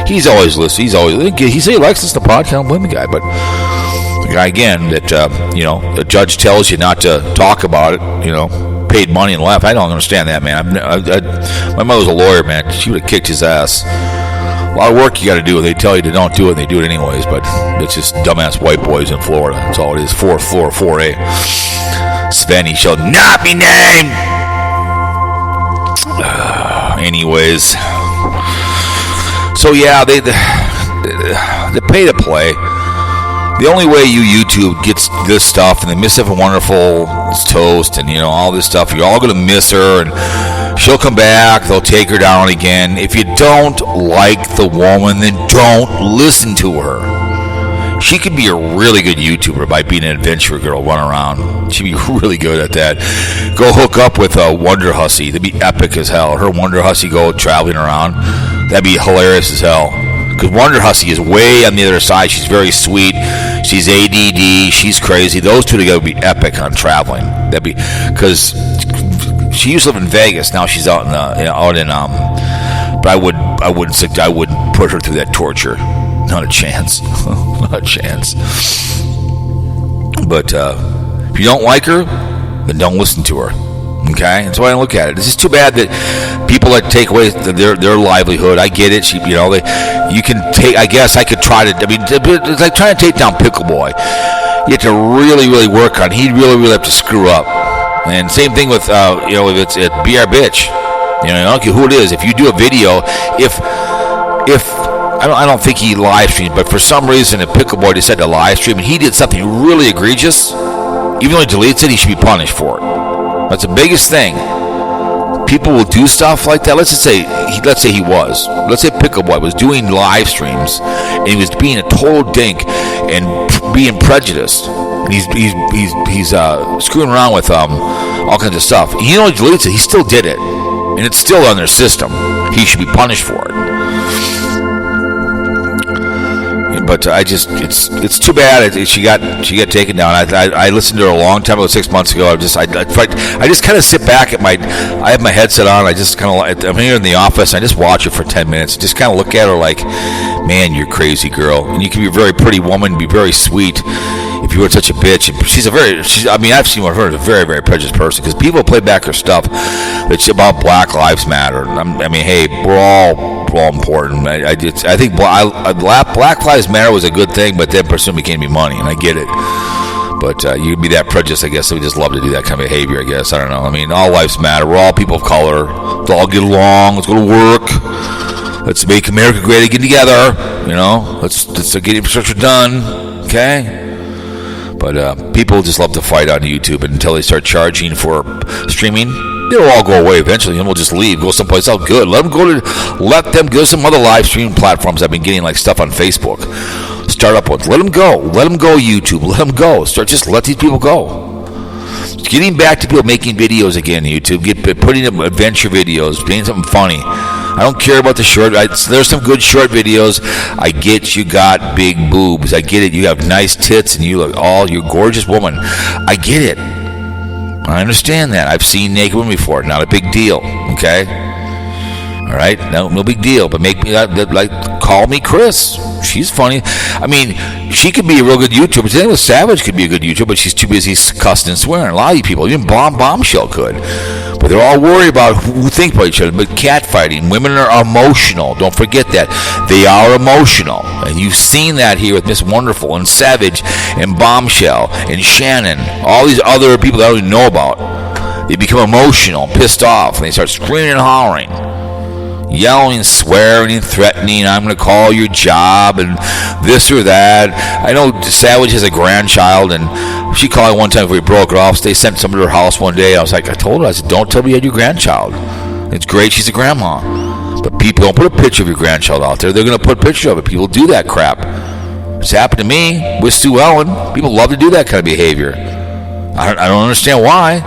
He's always listening. He said he likes this to podcast. I don't blame the guy, but the guy again that the judge tells you not to talk about it. Paid money and left. I don't understand that, man. My mother was a lawyer, man. She would have kicked his ass. A lot of work you got to do. They tell you to don't do it, and they do it anyways. But it's just dumbass white boys in Florida. That's all it is. 4A. Svenny shall not be named. Anyways, so yeah, they pay to play. The only way YouTube gets this stuff, and they miss Evan Wonderful toast, and all this stuff, you're all gonna miss her, and she'll come back. They'll take her down again. If you don't like the woman, then don't listen to her. She could be a really good YouTuber by being an adventure girl, run around. She'd be really good at that. Go hook up with a Wonder Hussy. That'd be epic as hell. Her Wonder Hussy go traveling around. That'd be hilarious as hell. Because Wonder Hussy is way on the other side. She's very sweet. She's ADD. She's crazy. Those two together would be epic on traveling. That'd be because she used to live in Vegas. Now she's out in but I wouldn't put her through that torture. Not a chance. Not a chance. But if you don't like her, then don't listen to her. Okay, that's why I look at it. It's just too bad that people that take away their livelihood. I get it. You can take. I guess I could try to. I mean, it's like trying to take down Pickle Boy. You have to really, really work on. He'd really, really have to screw up. And same thing with if it's Be Our Bitch. I don't care who it is. If you do a video, if I don't think he live streamed, but for some reason, if Pickle Boy decided to live stream and he did something really egregious, even though he deletes it, he should be punished for it. That's the biggest thing. People will do stuff like that. Let's say Pickle Boy was doing live streams and he was being a total dink and being prejudiced. And he's screwing around with all kinds of stuff. He only deletes it. He still did it, and it's still on their system. He should be punished for it. But it's too bad she got taken down. I listened to her a long time ago, 6 months ago. I just kind of sit back I have my headset on. I'm here in the office. I just watch her for 10 minutes. Just kind of look at her like, man, you're crazy, girl. And you can be a very pretty woman, be very sweet. If you were such a bitch, and I've seen her as a very, very prejudiced person because people play back her stuff that's about Black Lives Matter. Hey, we're all important. I think Black Lives Matter was a good thing, but then soon became to be money, and I get it. But you can be that prejudiced, I guess, so we just love to do that kind of behavior, I guess. I don't know. I mean, all lives matter. We're all people of color. Let's all get along. Let's go to work. Let's make America great again together. You know, let's get infrastructure done. Okay? But people just love to fight on YouTube, and until they start charging for streaming, they'll all go away eventually, and we'll just leave, go someplace else. Good. Let them go to some other live streaming platforms. I've been getting like stuff on Facebook. Start up ones. Let them go. Let them go, YouTube. Let them go. Let these people go. Getting back to people making videos again, YouTube. Putting up adventure videos, doing something funny. I don't care about the short. There's some good short videos. I get you got big boobs. I get it. You have nice tits and you're a gorgeous woman. I get it. I understand that. I've seen naked women before. Not a big deal. Okay? All right? No big deal. But make me call me Chris. She's funny. I mean, she could be a real good YouTuber. Today Savage could be a good YouTuber, but she's too busy cussing and swearing. A lot of you people, even Bombshell could. But they're all worried about who think about each other. But catfighting, women are emotional. Don't forget that. They are emotional. And you've seen that here with Miss Wonderful and Savage and Bombshell and Shannon. All these other people that I don't even know about. They become emotional, pissed off, and they start screaming and hollering. Yelling, swearing, and threatening. I'm going to call your job and this or that. I know Savage has a grandchild, and she called one time before we broke it off. They sent somebody to her house one day. I told her, I said, don't tell me you had your grandchild. It's great she's a grandma. But people don't put a picture of your grandchild out there. They're going to put a picture of it. People do that crap. It's happened to me with Sue Ellen. People love to do that kind of behavior. I don't understand why.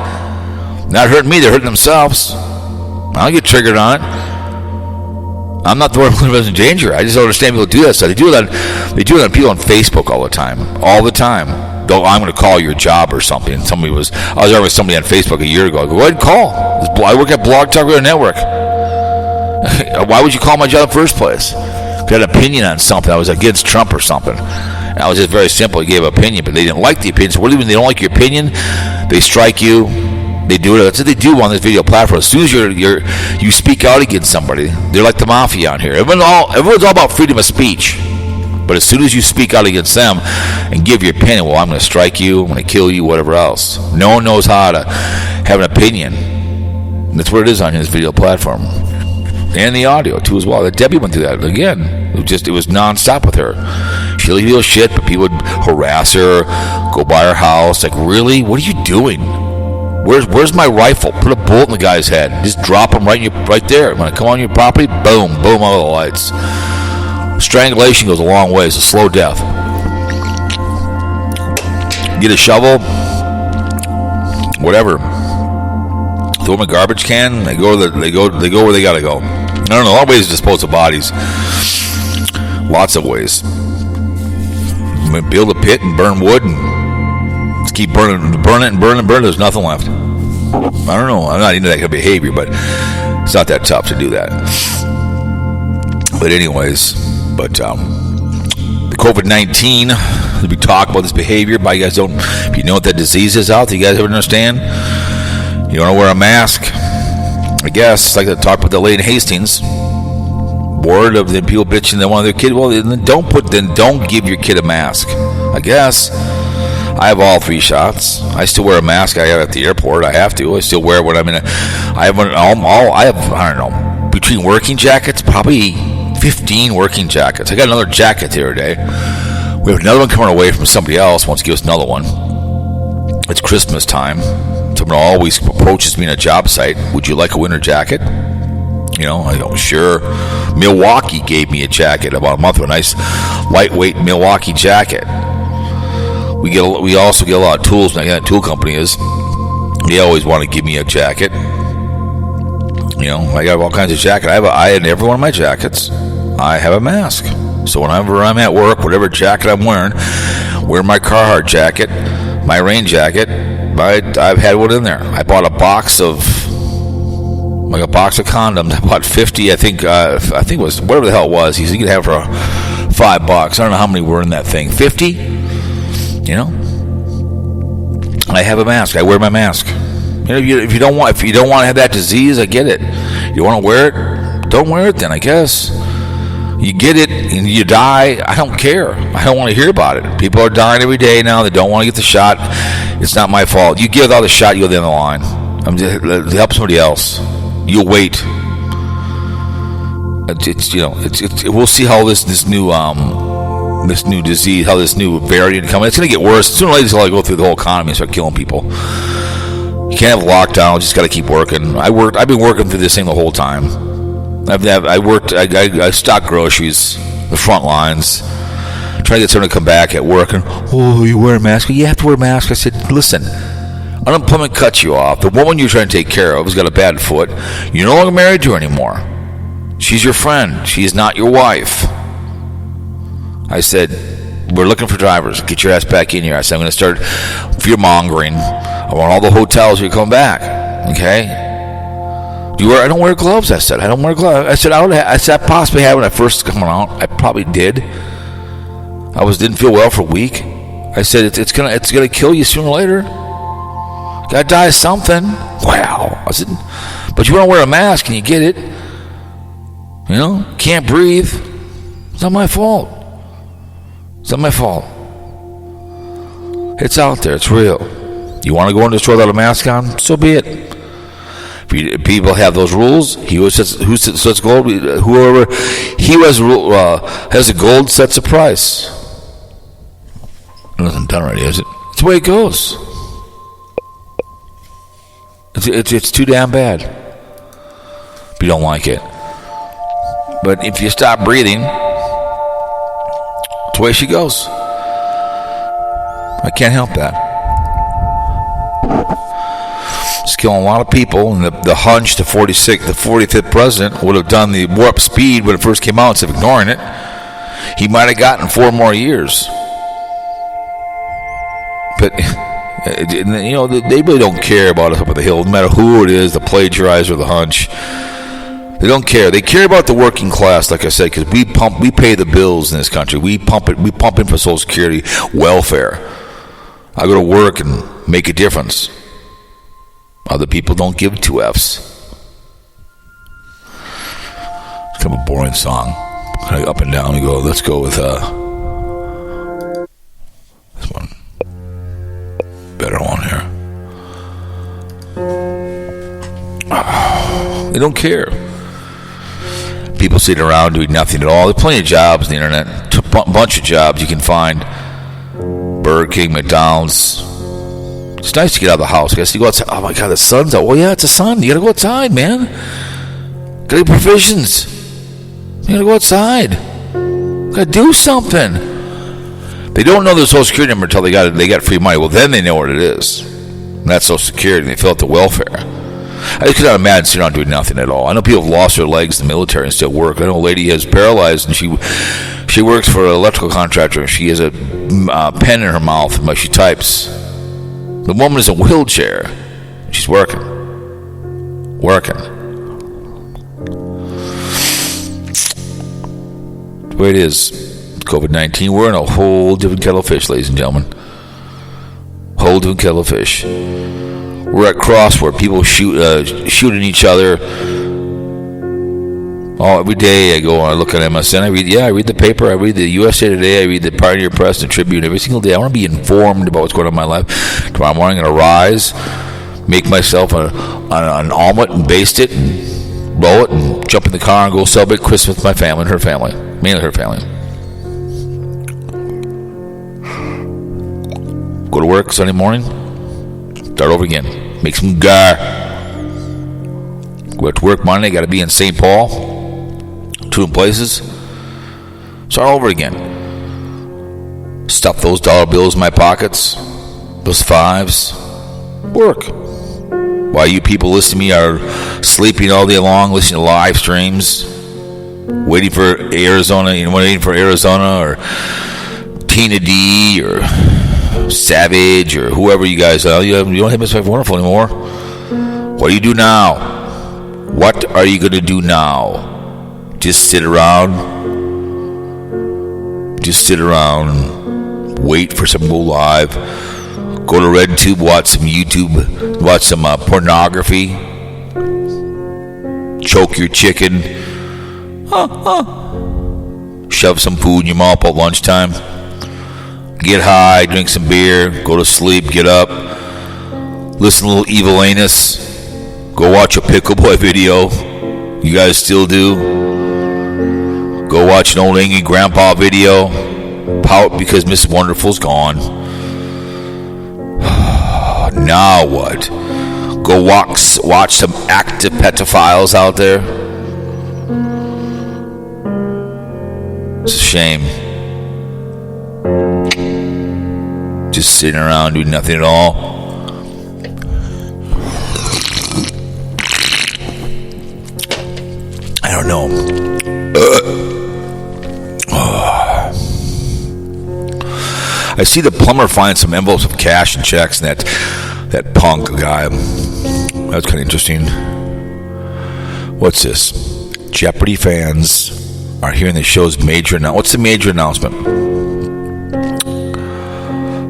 Not hurting me, they're hurting themselves. I don't get triggered on it. I'm not the one who lives in danger. I just don't understand people do that stuff. They do it on people on Facebook all the time. Though I'm going to call your job or something. I was arguing with somebody on Facebook a year ago. I go, go ahead and call. I work at Blog Talk Radio Network. Why would you call my job in the first place? I had an opinion on something. I was against Trump or something. And I was just very simple. I gave an opinion, but they didn't like the opinion. So what do you mean they don't like your opinion? They strike you. They do it. That's what they do on this video platform. As soon as you speak out against somebody, they're like the mafia on here. Everyone's all about freedom of speech. But as soon as you speak out against them and give your opinion, well, I'm going to strike you, I'm going to kill you, whatever else. No one knows how to have an opinion. And that's what it is on this video platform. And the audio, too, as well. Debbie went through that. Again, it was nonstop with her. She'll deal shit, but people would harass her, go by her house. Like, really? What are you doing? Where's my rifle? Put a bullet in the guy's head. Just drop him right there. When I come on your property, boom, all the lights. Strangulation goes a long way. It's a slow death. Get a shovel, whatever. Throw them in a garbage can. They go where they gotta go. I don't know. A lot of ways to dispose of bodies. Lots of ways. Build a pit and burn wood and just keep burning it. There's nothing left. I don't know. I'm not into that kind of behavior, but it's not that tough to do that. But anyways, the COVID-19, we talk about this behavior, but you guys don't, if you know what that disease is out there, you guys ever understand? You don't wear a mask. I guess, like I talked about the lady in Hastings, bored of the people bitching they want their kid. Well, then don't give your kid a mask. I guess. I have all 3 shots. I still wear a mask. I have at the airport. I have to. I still wear it when I'm in I don't know, between working jackets, probably 15 working jackets. I got another jacket the other day. We have another one coming away from somebody else. Wants to give us another one. It's Christmas time. Someone always approaches me in a job site. Would you like a winter jacket? You know, I go, sure. Milwaukee gave me a jacket about a month ago. A nice, lightweight Milwaukee jacket. We also get a lot of tools. Now, that tool company is. They always want to give me a jacket. You know, I got all kinds of jackets. I in every one of my jackets, I have a mask. So whenever I'm at work, whatever jacket I'm wearing my Carhartt jacket, my rain jacket, I've had one in there. I bought a box of condoms. I bought 50. I think it was whatever the hell it was. You could have for $5. I don't know how many were in that thing. 50. You know, I have a mask. I wear my mask. You know, if you don't want to have that disease, I get it. You want to wear it? Don't wear it then, I guess. You get it and you die. I don't care. I don't want to hear about it. People are dying every day now. They don't want to get the shot. It's not my fault. You give out the shot, you'll end the line. Help somebody else. You'll wait. We'll see how this new disease, how this new variant comes. It's going to get worse. Sooner or later, it's going to go through the whole economy and start killing people. You can't have lockdown. You just got to keep working. I've been working through this thing the whole time. I stocked groceries, the front lines, trying to get someone to come back at work, and, you wear a mask? You have to wear a mask. I said, listen, unemployment cuts you off. The woman you're trying to take care of has got a bad foot. You're no longer married to her anymore. She's your friend. She is not your wife. I said, we're looking for drivers. Get your ass back in here. I said, I'm going to start fear-mongering. I want all the hotels you come back. Okay? I don't wear gloves. I said, I don't wear gloves. I said, I possibly had when I first come out. I probably did. Didn't feel well for a week. I said, it's gonna kill you sooner or later. Gotta die of something. Wow. I said, but you want to wear a mask and you get it. Can't breathe. It's not my fault. It's not my fault. It's out there. It's real. You want to go into the store without a mask on? So be it. People have those rules. Who sets gold? Whoever has a gold sets a price. It wasn't done already, is it? It's the way it goes. It's too damn bad. If you don't like it, but if you stop breathing, it's the way she goes. I can't help that. It's killing a lot of people, and the hunch, the 45th president would have done the warp speed when it first came out instead of ignoring it. He might have gotten 4 more years. But, they really don't care about us up at the hill, no matter who it is, the plagiarizer or the hunch. They don't care. They care about the working class, like I said, because we pay the bills in this country. We pump in for Social Security, welfare. I go to work and make a difference. Other people don't give 2 F's. It's kind of a boring song. Kind of up and down. We go. Let's go with this one. Better one here. They don't care. People sitting around doing nothing at all. There's plenty of jobs on the internet. A bunch of jobs you can find. Burger King, McDonald's. It's nice to get out of the house. I guess you go outside. Oh my God, the sun's out. Well, yeah, it's the sun. You gotta go outside, man. Gotta get provisions. You gotta go outside. Gotta do something. They don't know the Social Security number until they got free money. Well, then they know what it is. And that's Social Security. And they fill out the welfare. I just got mad sitting around doing nothing at all. I know people have lost their legs in the military and still work. I know a lady is paralyzed and she works for an electrical contractor. And she has a pen in her mouth while she types. The woman is in a wheelchair. She's working. The way it is, COVID-19, we're in a whole different kettle of fish, ladies and gentlemen. Whole different kettle of fish. We're at cross where people shooting each other. Every day I go and I look at MSN. I read the paper. I read the USA Today. I read the Pioneer Press and Tribune every single day. I want to be informed about what's going on in my life. Tomorrow morning I'm going to rise, make myself an omelet and baste it and roll it and jump in the car and go celebrate Christmas with my family and her family. Mainly her family. Go to work Sunday morning. Start over again. Make some gar. Go to work Monday. Got to be in St. Paul. 2 places. Start over again. Stuff those dollar bills in my pockets. Those 5s. Work. While you people listening to me are sleeping all day long, listening to live streams, waiting for Arizona, or Tina D or Savage or whoever you guys are. You don't have Mr. Wonderful anymore. What do you do now? What are you going to do now? Just sit around and wait for something to go live. Go to RedTube, watch some YouTube, watch some pornography. Choke your chicken. shove some food in your mouth at lunchtime. Get high, drink some beer, go to sleep, get up, listen to a little Evil Anus, go watch a Pickle Boy video. You guys still do? Go watch an old angry grandpa video. Pout because Miss Wonderful's gone. Now what? Go watch some active pedophiles out there. It's a shame. Just sitting around doing nothing at all. I don't know. I see the plumber find some envelopes of cash and checks, and that punk guy. That's kind of interesting. What's this? Jeopardy fans are hearing the show's major announcement. What's the major announcement?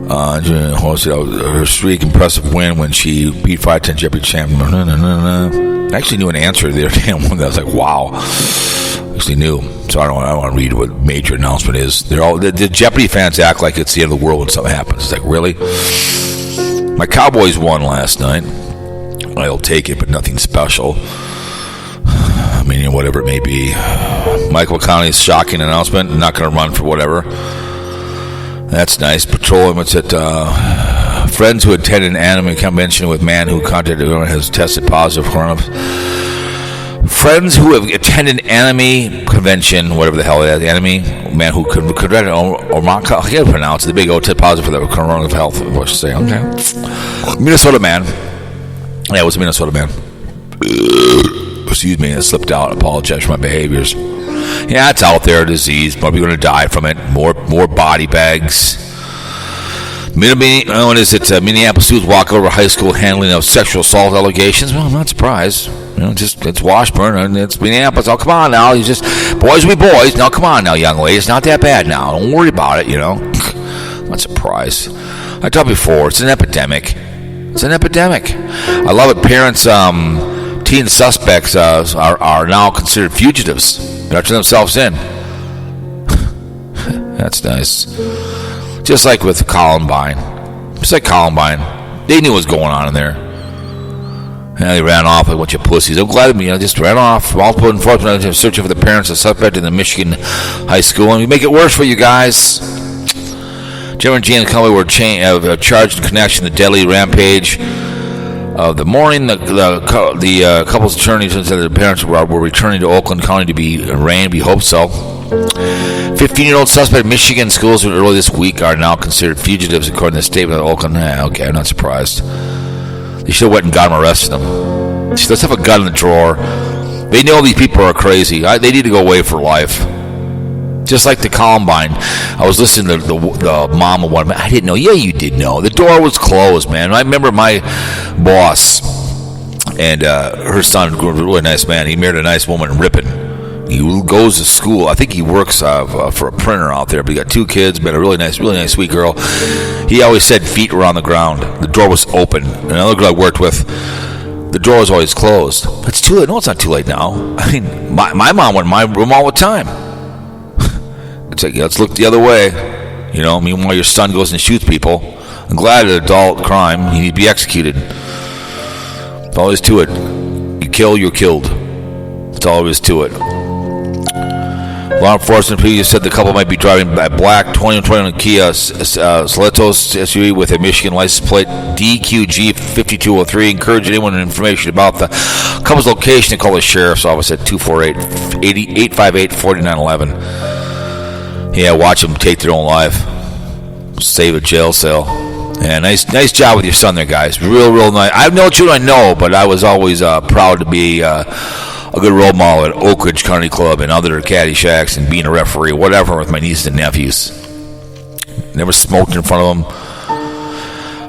Her streak impressive win when she beat 5-10 Jeopardy champion. I actually knew an answer there. Damn, I was like, wow. Actually knew. So I don't want to read what major announcement is. The Jeopardy fans act like it's the end of the world when something happens. It's like, really? My Cowboys won last night. I'll take it, but nothing special. I mean, whatever it may be. Michael McConnelly's shocking announcement. Not going to run for whatever. That's nice. Patrol limits at friends who attended an anime convention with man who contacted has tested positive for coronavirus. Friends who have attended an anime convention, whatever the hell it is, anime man who could read it, or I can't pronounce it, the big O tested positive for the coronavirus health. What should I say? Okay. Minnesota man. Yeah, it was a Minnesota man. Excuse me, it slipped out. I apologize for my behaviors. Yeah, it's out there, a disease. Probably going to die from it. More body bags. Minneapolis students walk over high school handling of sexual assault allegations. Well, I'm not surprised. It's Washburn and it's Minneapolis. Oh, come on now. You just boys will be boys. Now, come on now, young lady. It's not that bad now. Don't worry about it. I'm not surprised. I told you before. It's an epidemic. It's an epidemic. I love it. Parents, teen suspects are now considered fugitives. They're turning themselves in. That's nice. Just like with Columbine. They knew what was going on in there. And they ran off like a bunch of pussies. I'm glad just ran off. Multiple enforcement searching for the parents of suspect in the Michigan high school. And we make it worse for you guys. Jim and Jean Conway were charged in connection to the deadly rampage of the morning. The couple's attorneys said the parents were returning to Oakland County to be arraigned. We hope so. 15-year-old suspect in Michigan schools early this week are now considered fugitives, according to the statement of Oakland. Okay, I'm not surprised. They should have went and got him, arrested them. Let's have a gun in the drawer. They know these people are crazy. They need to go away for life. Just like the Columbine. I was listening to the mom of one. I didn't know. Yeah, you did know. The door was closed, man. I remember my boss and her son, a really nice man. He married a nice woman in Ripon. He goes to school. I think he works for a printer out there. But he got 2 kids. Been a really nice, sweet girl. He always said feet were on the ground. The door was open. Another girl I worked with, the door was always closed. It's too late. No, it's not too late now. I mean, my mom went in my room all the time. It's like, let's look the other way. Meanwhile, your son goes and shoots people. I'm glad an adult crime, he needs to be executed. That's all there is to it. You kill, you're killed. That's all there is to it. Law enforcement previously said the couple might be driving a black 2021 Kia Seltos SUV with a Michigan license plate DQG 5203. Encourage anyone with information about the couple's location to call the sheriff's office at 248-858-4911. Yeah, watch them take their own life. Save a jail cell. Yeah, nice job with your son there, guys. Real nice. I have no children, I know, but I was always proud to be a good role model at Oak Ridge Country Club and other caddy shacks and being a referee, whatever, with my nieces and nephews. Never smoked in front of them.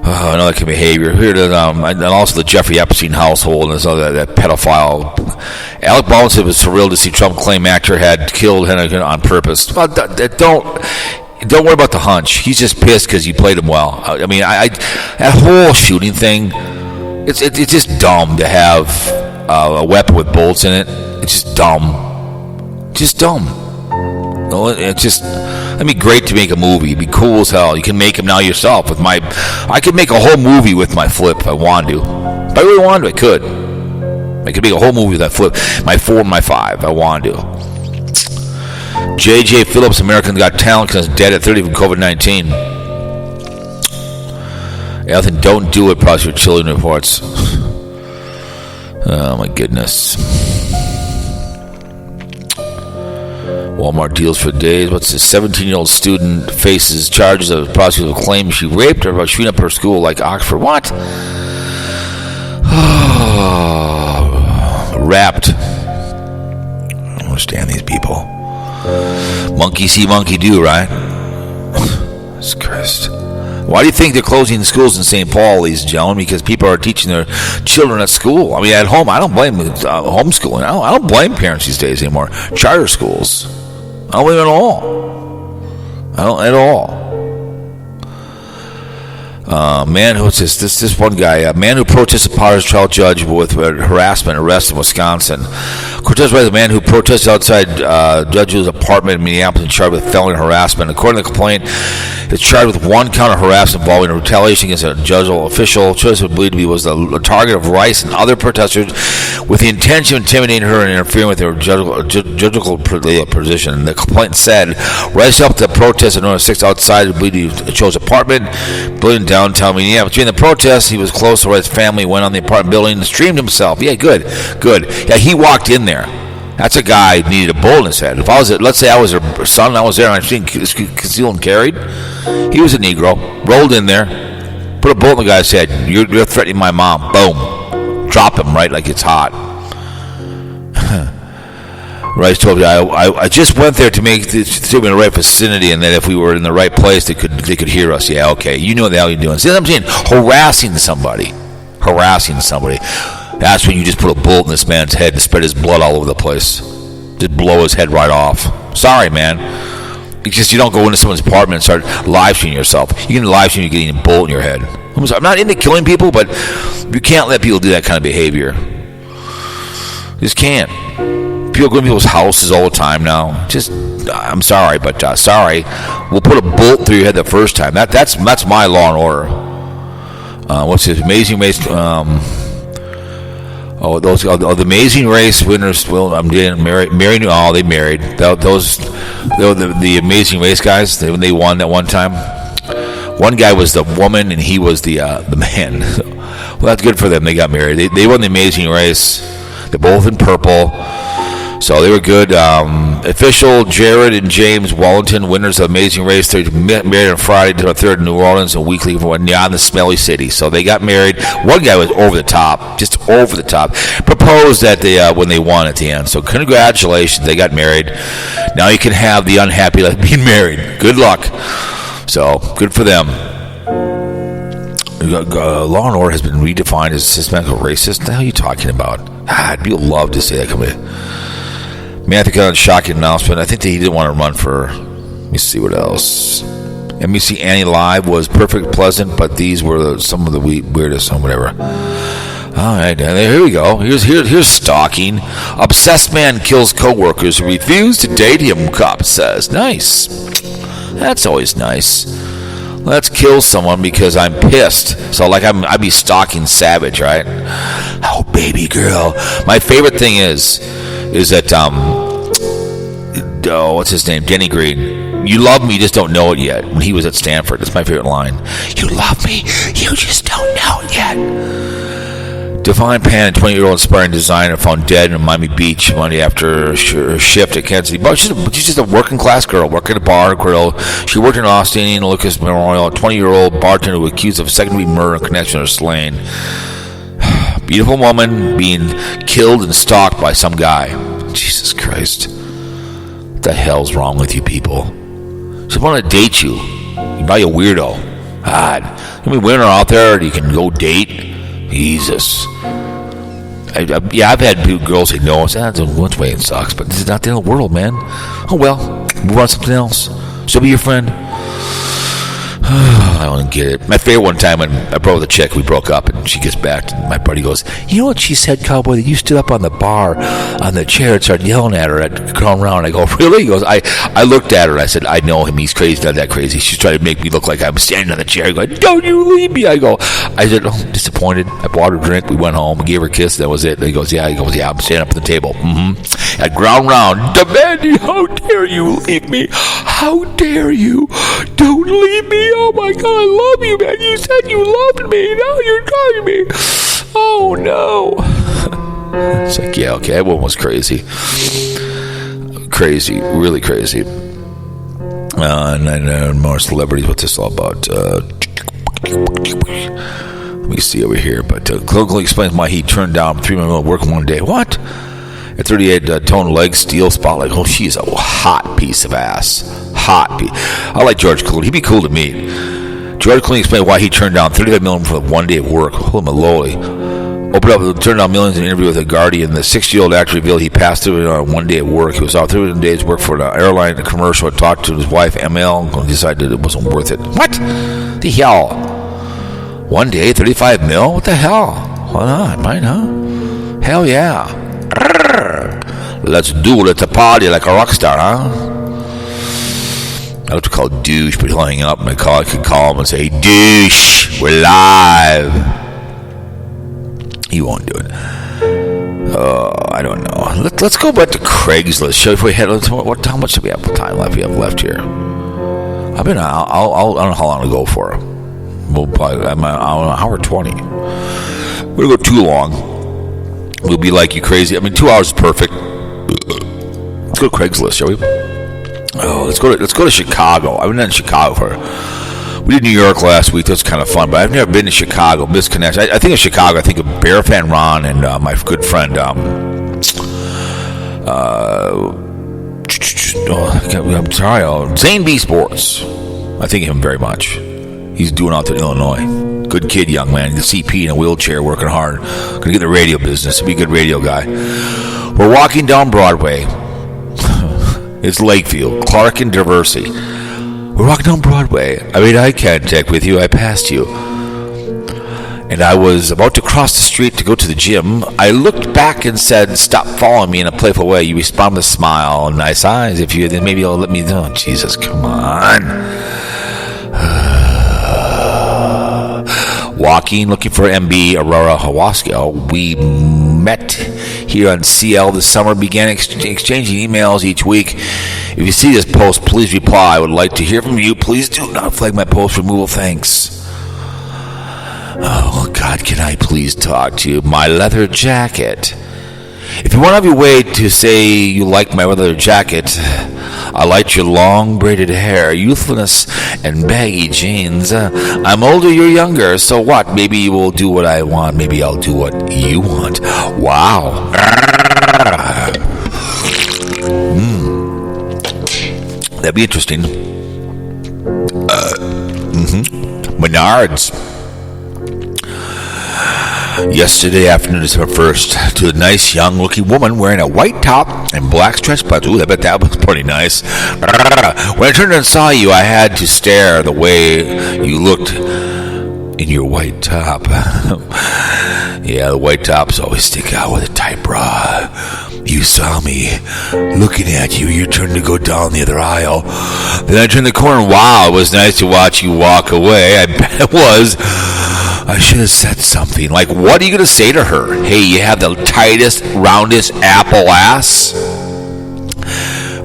Another kind of behavior. Here, and also the Jeffrey Epstein household and this other that pedophile. Alec Baldwin said it was surreal to see Trump claim actor had killed Henry on purpose. Well, don't worry about the hunch. He's just pissed because you played him well. I mean, that whole shooting thing, it's just dumb to have a weapon with bolts in it. It's just dumb. man. That'd be great to make a movie. It'd be cool as hell. You can make them now yourself. I could make a whole movie with my flip if I wanted to. If I really wanted to, I could. I could make a whole movie with that flip. My 4 and my 5. If I wanted to. J.J. Phillips, American Got Talent, because dead at 30 from COVID-19. Elton, don't do it, prosecute children reports. Oh, my goodness. Walmart deals for days. What's this? 17-year-old student faces charges of prosecutor claim she raped her by shooting up her school like Oxford. What? Wrapped. I don't understand these people. Monkey see, monkey do, right? Jesus Christ. Why do you think they're closing the schools in St. Paul, ladies and gentlemen? Because people are teaching their children at school. I mean, at home, I don't blame homeschooling. I don't blame parents these days anymore. Charter schools. I don't blame them at all. I don't at all. Man, who's this? This one guy, a man who protested Potter's trial judge with harassment arrest in Wisconsin. Cortez was a man who protested outside judge's apartment in Minneapolis and charged with felony harassment. According to the complaint, it's charged with 1 count of harassment involving a retaliation against a judicial official. Choice was believed to be was the target of Rice and other protesters with the intention of intimidating her and interfering with her judicial position. The complaint said Rice helped the protest on November 6th outside the Cho's apartment building downtown Minneapolis. During the protest, he was close to Rice's family, went on the apartment building and streamed himself. Yeah, good. Yeah, he walked in there. That's a guy who needed a bullet in his head. If I was, let's say I was her son, and I was there, and I was being concealed and carried. He was a Negro, rolled in there, put a bullet in the guy's head. You're threatening my mom. Boom, drop him right like it's hot. Rice told me, I just went there to make the statement in the right vicinity, and that if we were in the right place, they could hear us. Yeah, okay. You know what the hell you're doing. See what I'm saying? Harassing somebody. That's when you just put a bullet in this man's head to spread his blood all over the place. Just blow his head right off. Sorry, man. It's just you don't go into someone's apartment and start live streaming yourself. You can live stream you getting a bullet in your head. I'm not into killing people, but you can't let people do that kind of behavior. You just can't. People go to people's houses all the time now. Just, I'm sorry, but sorry. We'll put a bullet through your head the first time. That's my law and order. What's this? Amazing Race. The Amazing Race winners. Well, I'm getting married. Oh, they married. The Amazing Race guys. When they won that one time. One guy was the woman and he was the man. Well, that's good for them. They got married. They won the Amazing Race. They're both in purple. So they were good. Official Jared and James Wallington, winners of Amazing Race, they married on Friday to a third in New Orleans and weekly from the smelly city. So they got married. One guy was over the top, just over the top. Proposed that when they won at the end. So congratulations, they got married. Now you can have the unhappy like being married. Good luck. So good for them. Law and Order has been redefined as systematic racist. What the hell are you talking about? People love to say that. Come here. Matthew got a shocking announcement. I think that he didn't want to run for. Let me see what else. NBC Annie Live was perfect, pleasant, but these were some of the weirdest and whatever. All right, here we go. Here's stalking. Obsessed man kills co-workers who refuse to date him, cop says. Nice. That's always nice. Let's kill someone because I'm pissed. So I'd be stalking Savage, right? Oh, baby girl. My favorite thing is that what's his name? Denny Green. You love me, you just don't know it yet. When he was at Stanford, that's my favorite line. You love me, you just don't know it yet. Divine Pan, a 20-year-old inspiring designer, found dead in Miami Beach Monday after her shift at Kansas City. But she's just a working-class girl, working at a bar, grill. She worked in Austin Lucas Memorial. A 20-year-old bartender was accused of second-degree murder in connection to her slaying. Beautiful woman being killed and stalked by some guy. Jesus Christ. What the hell's wrong with you people? She want to date you. You buy a weirdo. God. How many women are out there that you can go date? Jesus. I've had girls say no. I said, that's one way it sucks, but this is not the end of the world, man. Oh, well. Move on to something else. She'll be your friend. I don't get it. My favorite one time when I broke with a chick, we broke up, and she gets back, and my buddy goes, "You know what she said, cowboy? That you stood up on the bar, on the chair, and started yelling at her at Crown Round." I go, "Really?" He goes, I looked at her, and I said, "I know him. He's crazy, not that crazy." She's trying to make me look like I'm standing on the chair. I go, "Don't you leave me." I said, "Oh, I'm disappointed." I bought her a drink. We went home, gave her a kiss. That was it. And he goes, "Yeah." He goes, "Yeah, I'm standing up at the table." At Ground Round, "Demanding, how dare you leave me? How dare you? Don't leave me. Oh my God, I love you, man. You said you loved me. Now you're driving me. Oh no." It's like, yeah, okay, that one was crazy. Crazy, really crazy. And then more celebrities. What's this all about? Let me see over here. But Clogly explains why he turned down $3 million work in one day. What? A 38-tone leg steel spotlight. Oh, she's a hot piece of ass. Hot piece. I like George Clooney. He'd be cool to meet. George Clooney explained why he turned down $35 million for one day of work. Holy moly. Opened up and turned down millions in an interview with The Guardian. The 60-year-old actor revealed he passed through on one day of work. He was out 31 days work for an airline commercial. Talked to his wife, ML, and decided it wasn't worth it. What the hell? One day, 35 mil? What the hell? Why not? Mine, huh? Hell yeah. Let's do it. Let's a party like a rock star, huh? I like to call douche, but he'll hang up and I could call him and say, "Hey, douche, we're live." He won't do it. I don't know. Let's go back to Craigslist. Show if we had how much do we have time left? We have left here. I don't know how long to go for. We'll probably I'm an hour 20. We're gonna go too long. We'll be like you crazy. I mean, 2 hours is perfect. Let's go to Craigslist, shall we? Oh, let's go to Chicago. I've been in Chicago we did New York last week. That was kind of fun, but I've never been to Chicago. Misconnect. I think of Chicago. I think of Bear Fan Ron and my good friend. I'm sorry, Zane B Sports. I think of him very much. He's doing out there in Illinois. Good kid, young man. He's a CP in a wheelchair, working hard. Gonna get in the radio business. Be a good radio guy. We're walking down Broadway. It's Lakefield, Clark and Diversey. We're walking down Broadway. I made eye contact with you. I passed you. And I was about to cross the street to go to the gym. I looked back and said, "Stop following me," in a playful way. You respond with a smile and nice eyes. If you, then maybe you'll let me know. Jesus, come on. Walking, looking for MB Aurora Hawaska. We met here on CL this summer, began exchanging emails each week. If you see this post, please reply. I would like to hear from you. Please do not flag my post removal. Thanks. Oh, God, can I please talk to you? My leather jacket. If you want to have your way to say you like my leather jacket, I like your long braided hair, youthfulness, and baggy jeans. I'm older, you're younger, so what? Maybe you will do what I want. Maybe I'll do what you want. Wow. That'd be interesting. Menards. Yesterday afternoon, December 1st, to a nice young-looking woman wearing a white top and black stretch pants. Ooh, I bet that was pretty nice. When I turned and saw you, I had to stare the way you looked in your white top. Yeah, the white tops always stick out with a tight bra. You saw me looking at you. You turned to go down the other aisle. Then I turned the corner. Wow, it was nice to watch you walk away. I bet it was. I should have said something. Like, what are you going to say to her? Hey, you have the tightest, roundest apple ass?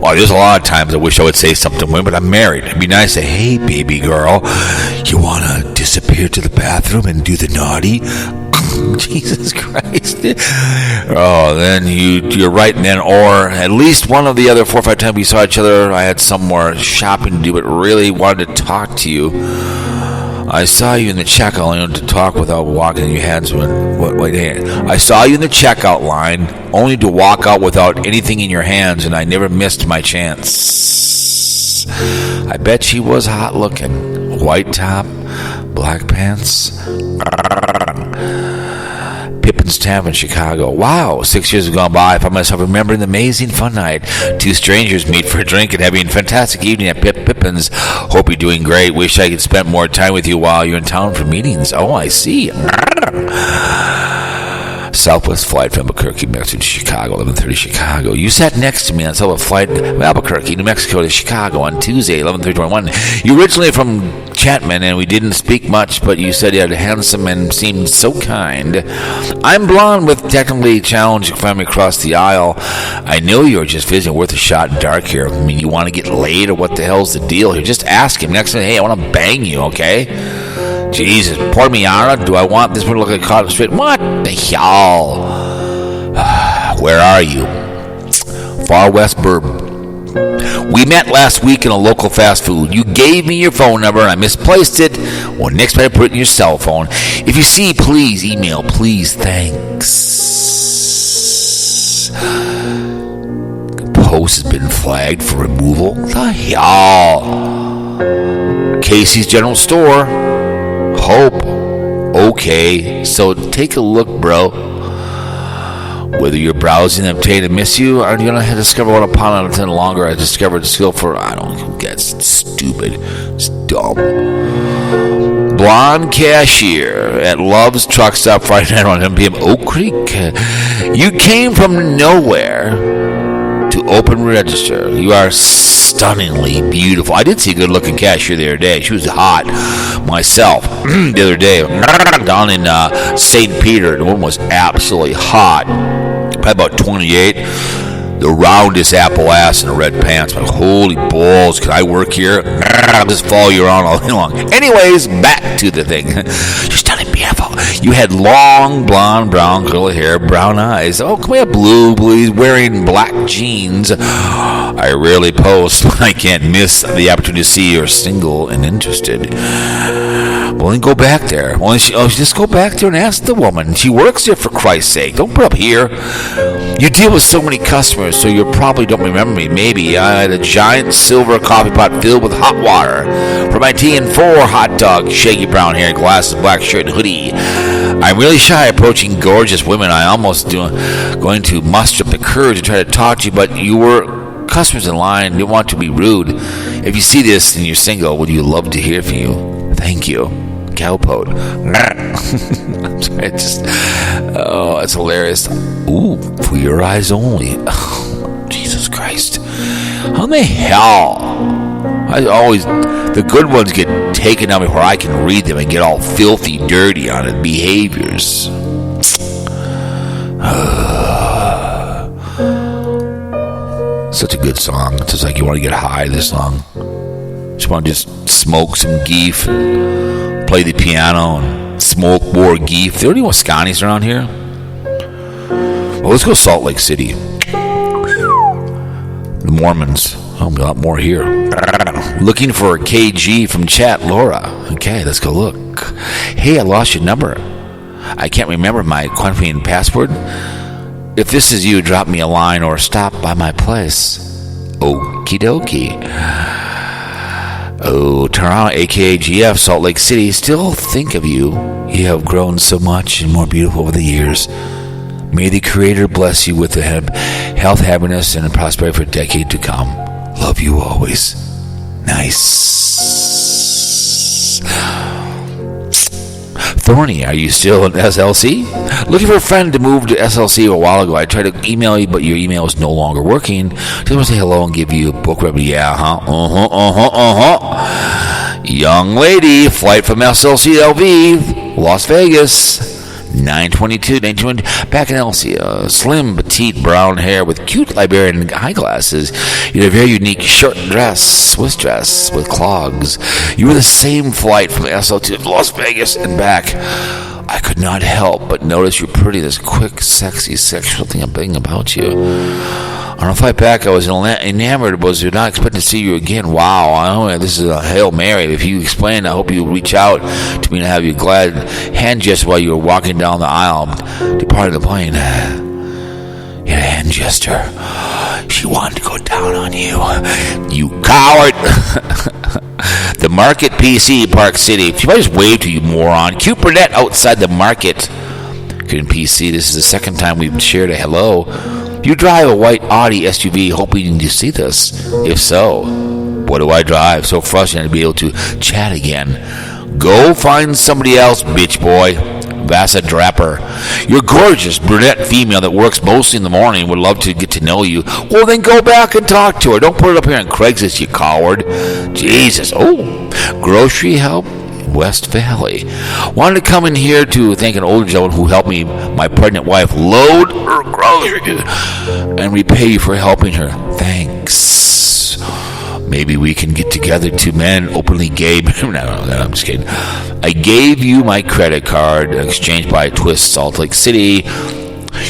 Well, there's a lot of times I wish I would say something to women, but I'm married. It'd be nice to say, hey, baby girl, you want to disappear to the bathroom and do the naughty? Jesus Christ. Oh, then you're right then. Or at least one of the other 4 or 5 times we saw each other, I had somewhere shopping to do, but really wanted to talk to you. I saw you in the checkout line to talk without walking in your hands. I saw you in the checkout line only to walk out without anything in your hands, and I never missed my chance. I bet she was hot looking. White top, black pants. Pippin's Tavern in Chicago. Wow, 6 years have gone by. I find myself remembering the amazing fun night. Two strangers meet for a drink and having a fantastic evening at Pippin's. Hope you're doing great. Wish I could spend more time with you while you're in town for meetings. Oh, I see. Southwest flight from Albuquerque, Mexico to Chicago, 11:30 Chicago. You sat next to me on Southwest flight from Albuquerque, New Mexico to Chicago on Tuesday, 11:30-21. You originally from Chapman, and we didn't speak much, but you said you had handsome and seemed so kind. I'm blonde with technically challenging family across the aisle. I know you're just visiting, worth a shot in dark here. I mean, you want to get laid, or what the hell's the deal here? Just ask him next time, hey, I want to bang you, okay? Jesus, Parmigiana, do I want this one to look like cotton straight? What the hell? Where are you? Far West Burb. We met last week in a local fast food. You gave me your phone number and I misplaced it. Well, next time I put it in your cell phone. If you see, please email. Please, thanks. The post has been flagged for removal. The hell? Casey's General Store. Hope. Okay, so take a look, bro. Whether you're browsing and obtain to miss you, or you're going to discover what upon out of 10 longer I discovered a skill for, I don't get. It's stupid. It's dumb. Blonde cashier at Love's Truck Stop Friday night on 10 p.m. Oak Creek. You came from nowhere to open register. You are stunningly beautiful. I did see a good-looking cashier the other day. She was hot myself the other day down in St. Peter. The woman was absolutely hot. Probably about 28. The roundest apple ass in the red pants. But holy balls, can I work here? I'll just follow you around all day long. Anyways, back to the thing. You're stunning, beautiful. You had long, blonde, brown, curly hair, brown eyes. Oh, can we have blue? He's wearing black jeans. I rarely post when I can't miss the opportunity to see you're single and interested. Well, then go back there. Well, just go back there and ask the woman. She works there, for Christ's sake. Don't put up here. You deal with so many customers, so you probably don't remember me. Maybe I had a giant silver coffee pot filled with hot water for my tea and 4 hot dogs, shaggy brown hair, glasses, black shirt, and hoodie. I'm really shy approaching gorgeous women. I almost going to muster up the courage to try to talk to you, but you were customers in line. Didn't want to be rude. If you see this and you're single, would you love to hear from you? Thank you. Cowpote. I'm sorry, it's hilarious. Ooh, for your eyes only. Oh, Jesus Christ. How in the hell? The good ones get taken out before I can read them and get all filthy, dirty on it. Behaviors. Such a good song. It's just like you want to get high, this song. Just want to just smoke some geef, play the piano, and smoke more geef. There are any Wasconis around here? Well, let's go Salt Lake City. The Mormons. Oh, a lot more here. Looking for a KG from chat, Laura. Okay, let's go look. Hey, I lost your number. I can't remember my quantum password. If this is you, drop me a line or stop by my place. Okie dokie. Oh, Toronto, aka GF, Salt Lake City, still think of you. You have grown so much and more beautiful over the years. May the Creator bless you with the health, happiness, and prosperity for a decade to come. Love you always. Nice. Thorny, are you still in SLC? Looking for a friend to move to SLC a while ago. I tried to email you, but your email is no longer working. Just want to say hello and give you a book review. Yeah, Young lady, flight from SLC to LV, Las Vegas. 9/22, back in LC, slim, petite, brown hair with cute Liberian eyeglasses. You had a very unique short dress, Swiss dress with clogs. You were the same flight from SL to Las Vegas and back. I could not help but notice your pretty, this quick, sexy, sexual thing about you. On a flight back, I was enamored, but was not expecting to see you again. Wow, I know this is a Hail Mary. If you explain, I hope you reach out to me and have you glad hand gesture while you were walking down the aisle, departing the plane. You had a hand gesture. She wanted to go down on you. You coward! The Market PC, Park City. She might just wave to you, moron. Cute brunette outside the Market. American PC. This is the second time we've shared a hello. You drive a white Audi SUV, hoping to see this. If so, what do I drive? So frustrating to be able to chat again. Go find somebody else, bitch boy. Vasa Draper. You're gorgeous brunette female that works mostly in the morning. Would love to get to know you. Well, then go back and talk to her. Don't put it up here on Craigslist, you coward. Jesus. Oh, grocery help, West Valley. Wanted to come in here to thank an older gentleman who helped me, my pregnant wife, load her groceries and repay you for helping her. Thanks. Maybe we can get together, two men, openly gay. No, I'm just kidding. I gave you my credit card, exchanged by Twist, Salt Lake City.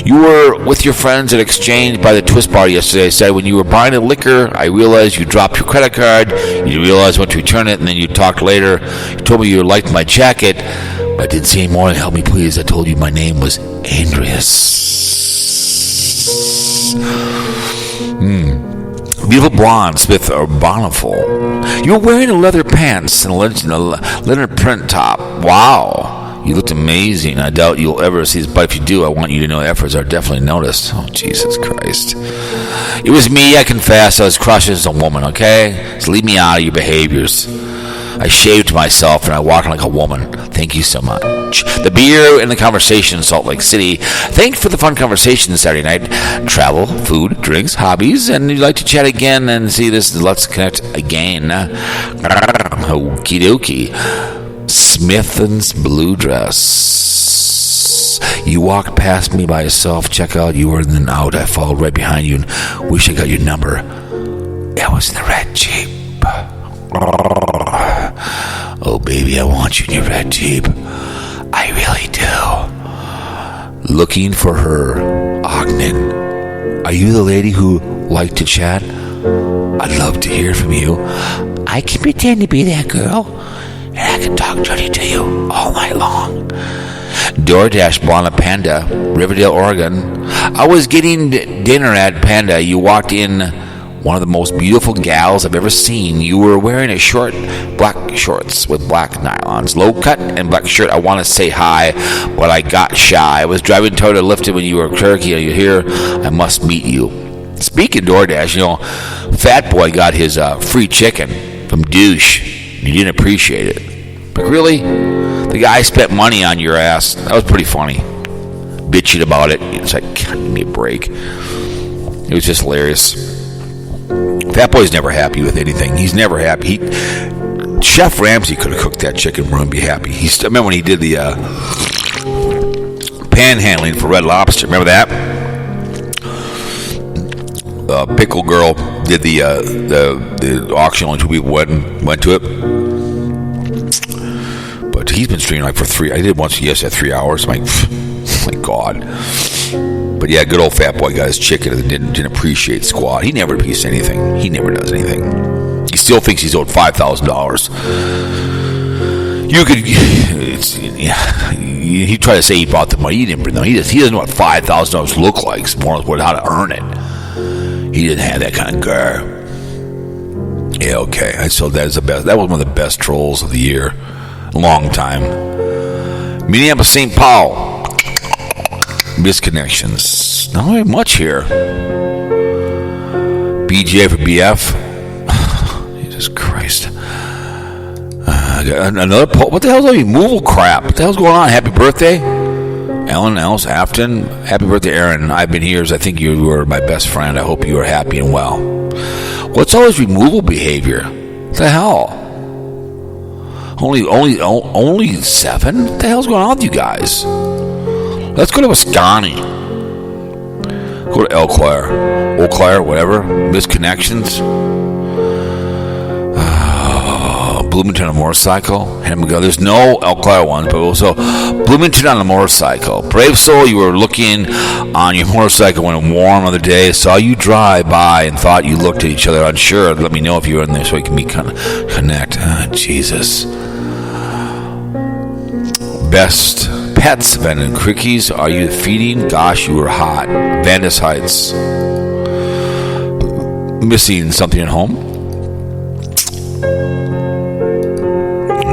You were with your friends at Exchange by the Twist Bar yesterday. I said when you were buying a liquor, I realized you dropped your credit card. You realized you went to return it, and then you talked later. You told me you liked my jacket, but I didn't say any more. Help me, please. I told you my name was Andreas. Beautiful blonde, Smith or Boniful. You're wearing a leather pants and a leather print top. Wow. You looked amazing. I doubt you'll ever see this, but if you do, I want you to know efforts are definitely noticed. Oh, Jesus Christ. It was me, I confess. I was crushed as a woman, okay? So leave me out of your behaviors. I shaved myself and I walked like a woman. Thank you so much. The beer and the conversation in Salt Lake City. Thanks for the fun conversation Saturday night. Travel, food, drinks, hobbies, and you'd like to chat again and see this. Let's connect again. Okie dokie. Smith's blue dress. You walked past me by yourself. Check out. You were in and out. I followed right behind you and wish I got your number. It was in the red Jeep. Oh, baby, I want you in your red Jeep. I really do. Looking for her, Ogden. Are you the lady who liked to chat? I'd love to hear from you. I can pretend to be that girl, and I can talk dirty to you all night long. DoorDash Blonde Panda, Riverdale, Oregon. I was getting dinner at Panda. You walked in. One of the most beautiful gals I've ever seen. You were wearing a short black shorts with black nylons, low cut and black shirt. I want to say hi, but I got shy. I was driving toward a Lifted when you were Turkey. Are you here? I must meet you. Speaking of DoorDash, Fat Boy got his free chicken from Douche. You didn't appreciate it. But really? The guy spent money on your ass. That was pretty funny. Bitching about it. It's like, God, give me a break. It was just hilarious. Fat Boy's never happy with anything. He's never happy. Chef Ramsay could have cooked that chicken for him and be happy. I remember when he did the panhandling for Red Lobster. Remember that? Pickle Girl did the auction. Only 2 people went to it. But he's been streaming for 3. I did once yesterday, 3 hours. I'm like, my God. But yeah, good old Fat Boy got his chicken and didn't appreciate squat. He never appreciates anything. He never does anything. He still thinks he's owed $5,000. You could, he tried to say he brought the money. He didn't know. He doesn't know what $5,000 look like. It's more like how to earn it. He didn't have that kind of gar. Yeah, okay. So that is the best. That was one of the best trolls of the year. Long time. Minneapolis, St. Paul. Misconnections. Not very much here. BJ for BF. Jesus Christ. Another poll. What the hell is all removal crap? What the hell's going on? Happy birthday, Ellen Else Afton. Happy birthday, Aaron. I've been here as I think you were my best friend. I hope you are happy and well. What's all this removal behavior? What the hell? Only 7? What the hell's going on with you guys? Let's go to Wisconsin. Go to Eau Claire, whatever. Misconnections. Bloomington on a motorcycle. There's no Eau Claire one, but also Bloomington on a motorcycle. Brave soul, you were looking on your motorcycle when it was warm the other day. Saw you drive by and thought you looked at each other unsure. Let me know if you were in there so we can connect. Jesus. Best pets, Vanden Crickies. Are you feeding? Gosh, you were hot. Vandus Heights. Missing something at home?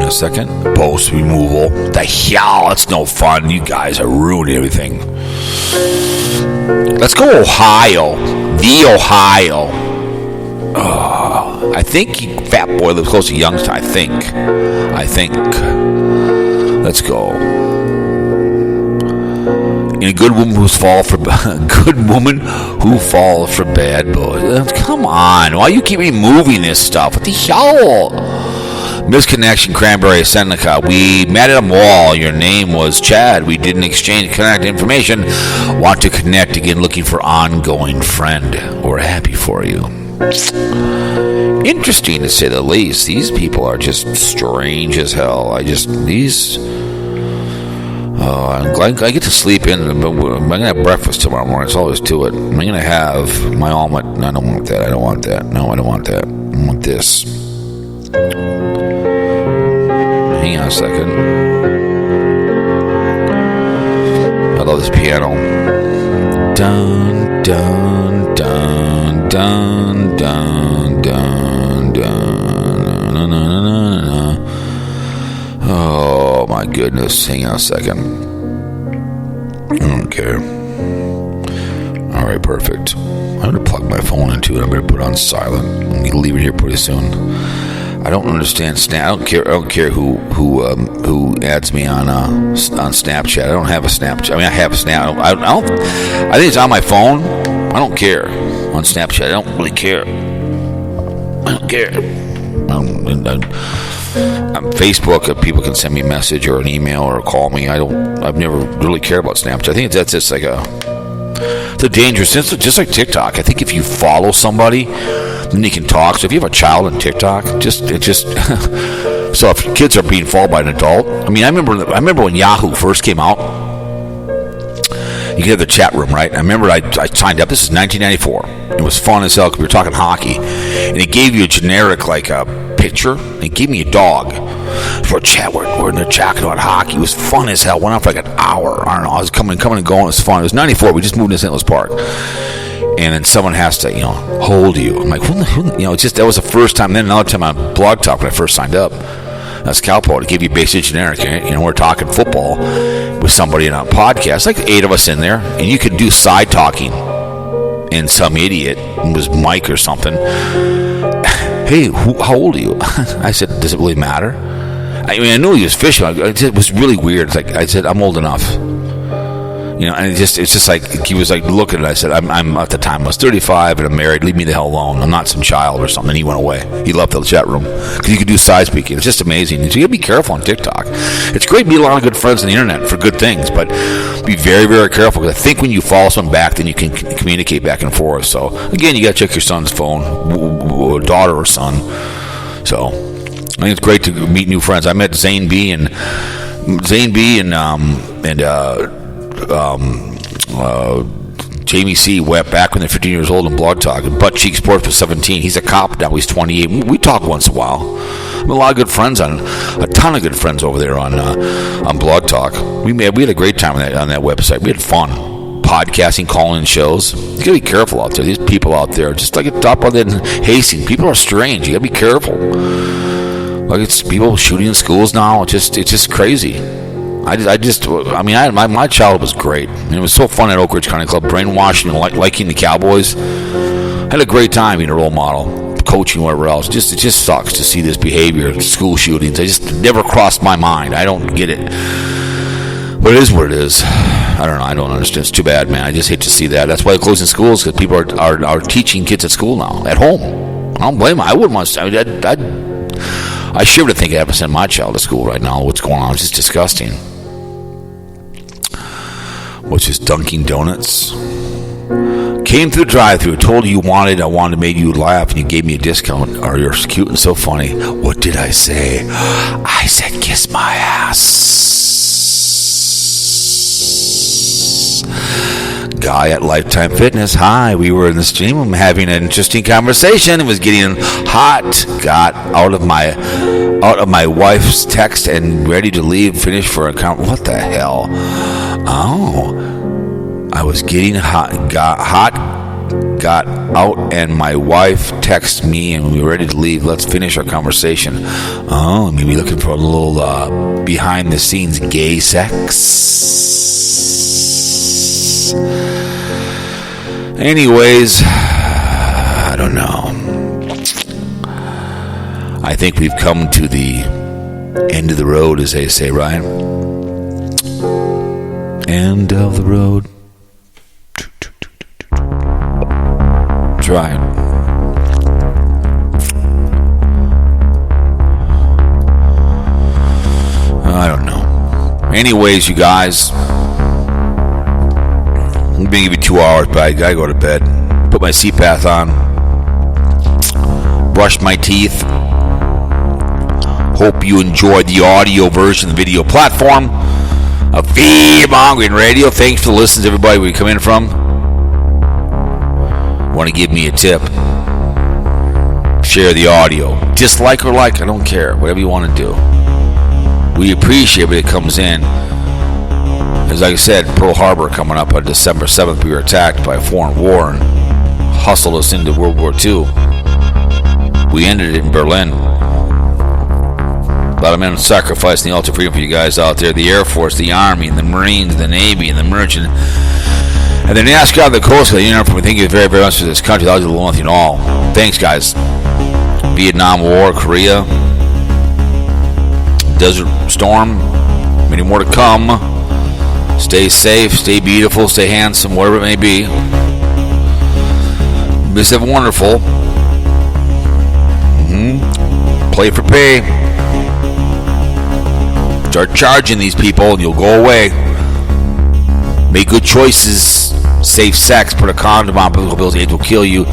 a second. Post removal. The hell, that's no fun. You guys are ruining everything. Let's go Ohio. The Ohio. I think fat boy lives close to Youngstown. I think. Let's go. And a good woman who falls for bad boys. Come on, why you keep removing this stuff? What the hell? Misconnection, Cranberry, Seneca. We met at a mall. Your name was Chad. We didn't exchange contact information. Want to connect again, looking for ongoing friend. We're happy for you. Interesting to say the least. These people are just strange as hell. I'm glad I get to sleep in. I'm going to have breakfast tomorrow morning. That's all there's to it. I'm going to have my omelet. No, I don't want that. No, I don't want that. I want this. Hang on a second. I love this piano. Dun, dun, dun, dun, dun, dun, dun, na, na, na, na. Oh my goodness, hang on a second. I don't care. Alright, perfect. I'm going to plug my phone into it. I'm going to put it on silent. I'm going to leave it here pretty soon. I don't understand Snap. I don't care who adds me on Snapchat. I don't have a Snapchat. I mean, I have a Snap. I think it's on my phone. I don't care on Snapchat. I don't really care. I don't care. On Facebook, people can send me a message or an email or call me. I've never really cared about Snapchat. I think that's just like it's a dangerous, just like TikTok. I think if you follow somebody, then you can talk. So if you have a child on TikTok, so if kids are being followed by an adult, I mean, I remember when Yahoo first came out. You could have the chat room, right? I remember I signed up. This is 1994. It was fun as hell because we were talking hockey, and it gave you a generic like a picture. It gave me a dog for a chat. We're in there chatting about hockey. It was fun as hell. Went on for like an hour. I don't know. I was coming and going. It was fun. It was 94. We just moved to St. Louis Park, and then someone has to hold you. I'm like, it's just that was the first time. Then another time on Blog Talk when I first signed up. That's Calpo to give you basic generic. We're talking football with somebody in a podcast, like 8 of us in there, and you could do side talking. And some idiot, it was Mike or something. Hey, how old are you? I said, does it really matter? I mean, I knew he was fishing. It was really weird. It's like I said, I'm old enough. And it's just like he was like looking at it. I said, I'm at the time I was 35 and I'm married. Leave me the hell alone. I'm not some child or something. And he went away. He left the chat room because you could do side speaking. It's just amazing. So you gotta be careful on TikTok. It's great to meet a lot of good friends on the internet for good things, but be very, very careful because I think when you follow someone back, then you can communicate back and forth. So again, you gotta check your son's phone, daughter or son. So I think it's great to meet new friends. I met Zane B and Jamie C. went back when they're 15 years old in Blog Talk. And Butt Cheek Sports was 17. He's a cop now. He's 28. We talk once in a while. I have a lot of good friends a ton of good friends over there on Blog Talk. We had a great time on that website. We had fun podcasting, calling in shows. You gotta be careful out there. These people out there, just like at top of it in Hastings, people are strange. You gotta be careful. Like it's people shooting in schools now. It's just crazy. My childhood was great. It was so fun at Oak Ridge Country Club, brainwashing and liking the Cowboys. I had a great time being a role model, coaching, whatever else. It just sucks to see this behavior, school shootings. It just never crossed my mind. I don't get it. But it is what it is. I don't know. I don't understand. It's too bad, man. I just hate to see that. That's why they're closing schools, because people are teaching kids at school now, at home. I don't blame them. I wouldn't want to. I shiver to think I have to send my child to school right now. What's going on? It's just disgusting. Which is Dunkin' Donuts. Came through the drive-thru, told you I wanted to make you laugh, and you gave me a discount. Or you're cute and so funny. What did I say? I said, kiss my ass. Guy at Lifetime Fitness. Hi, we were in the stream room having an interesting conversation. It was getting hot. Got out of my wife's text and ready to leave. Finished for a what the hell? Oh, I was getting hot. Got hot. got out and my wife texted me and we were ready to leave. Let's finish our conversation. Oh, maybe looking for a little behind the scenes gay sex. Anyways, I don't know. I think we've come to the end of the road, as they say, right? End of the road. That's right. I don't know. Anyways, you guys, I'm going to give you 2 hours, but I got to go to bed. Put my CPAP on. Brush my teeth. Hope you enjoyed the audio version of the video platform of Fvcking Radio. Thanks for the listens, everybody, where you come in from. Want to give me a tip? Share the audio. Dislike or like, I don't care. Whatever you want to do. We appreciate when it comes in. As like I said, Pearl Harbor coming up on December 7th. We were attacked by a foreign war and hustled us into World War II. We ended it in Berlin. A lot of men sacrificing the altar of freedom for you guys out there. The Air Force, the Army, and the Marines, the Navy, and the Merchant. And the National Guard, the Coast Guard. Thank you very, very much for this country. That was the one thing all. Thanks, guys. Vietnam War, Korea, Desert Storm, many more to come. Stay safe, stay beautiful, stay handsome, whatever it may be. Just have wonderful. Play for pay. Start charging these people and you'll go away. Make good choices. Safe sex. Put a condom on. Biblical bills. AIDS will kill you.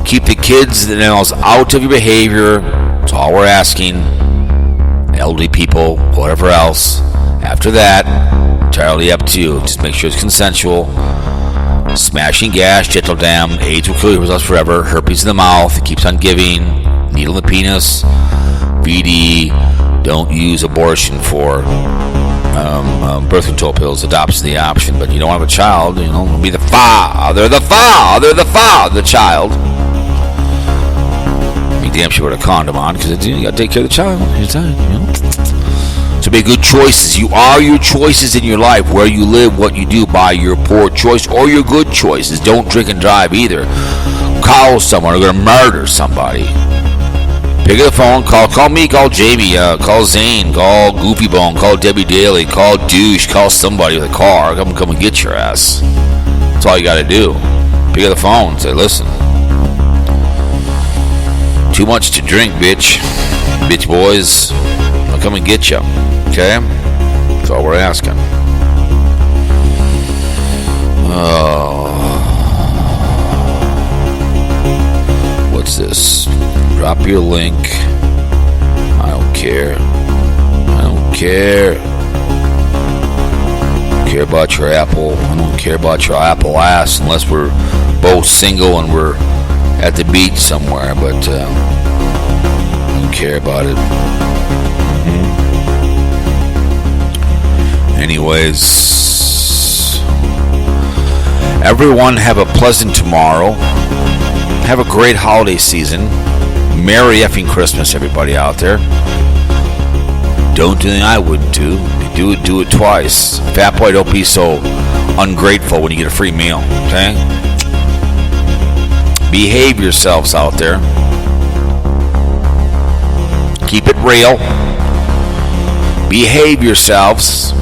Keep the kids and animals out of your behavior. That's all we're asking. Elderly people, whatever else. After that, entirely up to you. Just make sure it's consensual. Smashing gas, gentle dam. AIDS will kill you with us forever. Herpes in the mouth. It keeps on giving. Needle in the penis. VD. Don't use abortion for birth control pills. Adoption the option, but you don't have a child. Be the father, the child. Be damn sure put a condom on because you got to take care of the child. So make good choices. You are your choices in your life. Where you live, what you do, by your poor choice or your good choices. Don't drink and drive either. Call someone. You're going to murder somebody. Pick up the phone, call me, call Jamie, call Zane, call Goofy Bone, call Debbie Daly, call Douche, call somebody with a car, come and get your ass. That's all you gotta do. Pick up the phone and say, listen, too much to drink, bitch boys, I'll come and get you, okay? That's all we're asking. What's this? Drop your link. I don't care. I don't care. I don't care about your Apple. I don't care about your Apple ass unless we're both single and we're at the beach somewhere. But I don't care about it. Anyways, everyone have a pleasant tomorrow. Have a great holiday season. Merry effing Christmas, everybody out there. Don't do anything I wouldn't do. If you do it twice. Fat boy, don't be so ungrateful when you get a free meal, okay? Behave yourselves out there. Keep it real. Behave yourselves.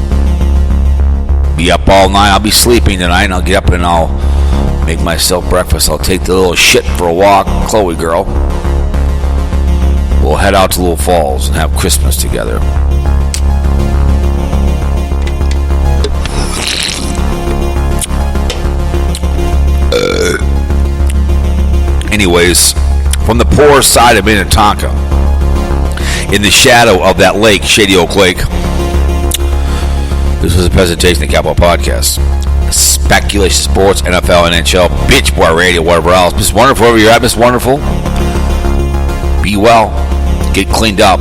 Be up all night. I'll be sleeping tonight, and I'll get up and I'll make myself breakfast. I'll take the little shit for a walk, Chloe girl. We'll head out to Little Falls and have Christmas together. Anyways, from the poor side of Minnetonka, in the shadow of that lake, Shady Oak Lake, this was a presentation of the Capital Podcast. Speculation, sports, NFL, NHL, bitch boy radio, whatever else. Miss Wonderful, wherever you're at, Miss Wonderful, be well. Get cleaned up.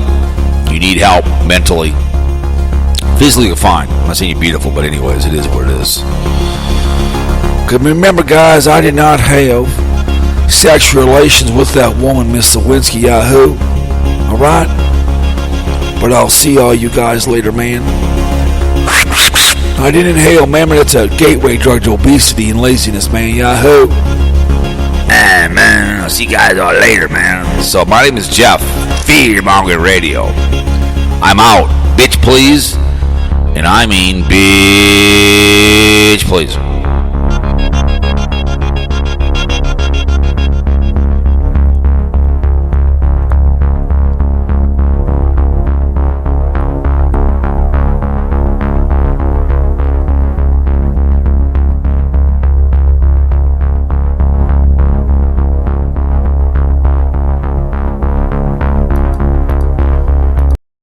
You need help mentally. Physically, you're fine. I'm not saying you're beautiful, but anyways, it is what it is. Because remember, guys, I did not have sexual relations with that woman, Miss Lewinsky, Yahoo. Alright? But I'll see all you guys later, man. I didn't inhale, man, but it's a gateway drug to obesity and laziness, man. Yahoo. And man, I'll see you guys all later, man. So my name is Jeff, Fearmonger Radio. I'm out. Bitch, please. And I mean bitch, please.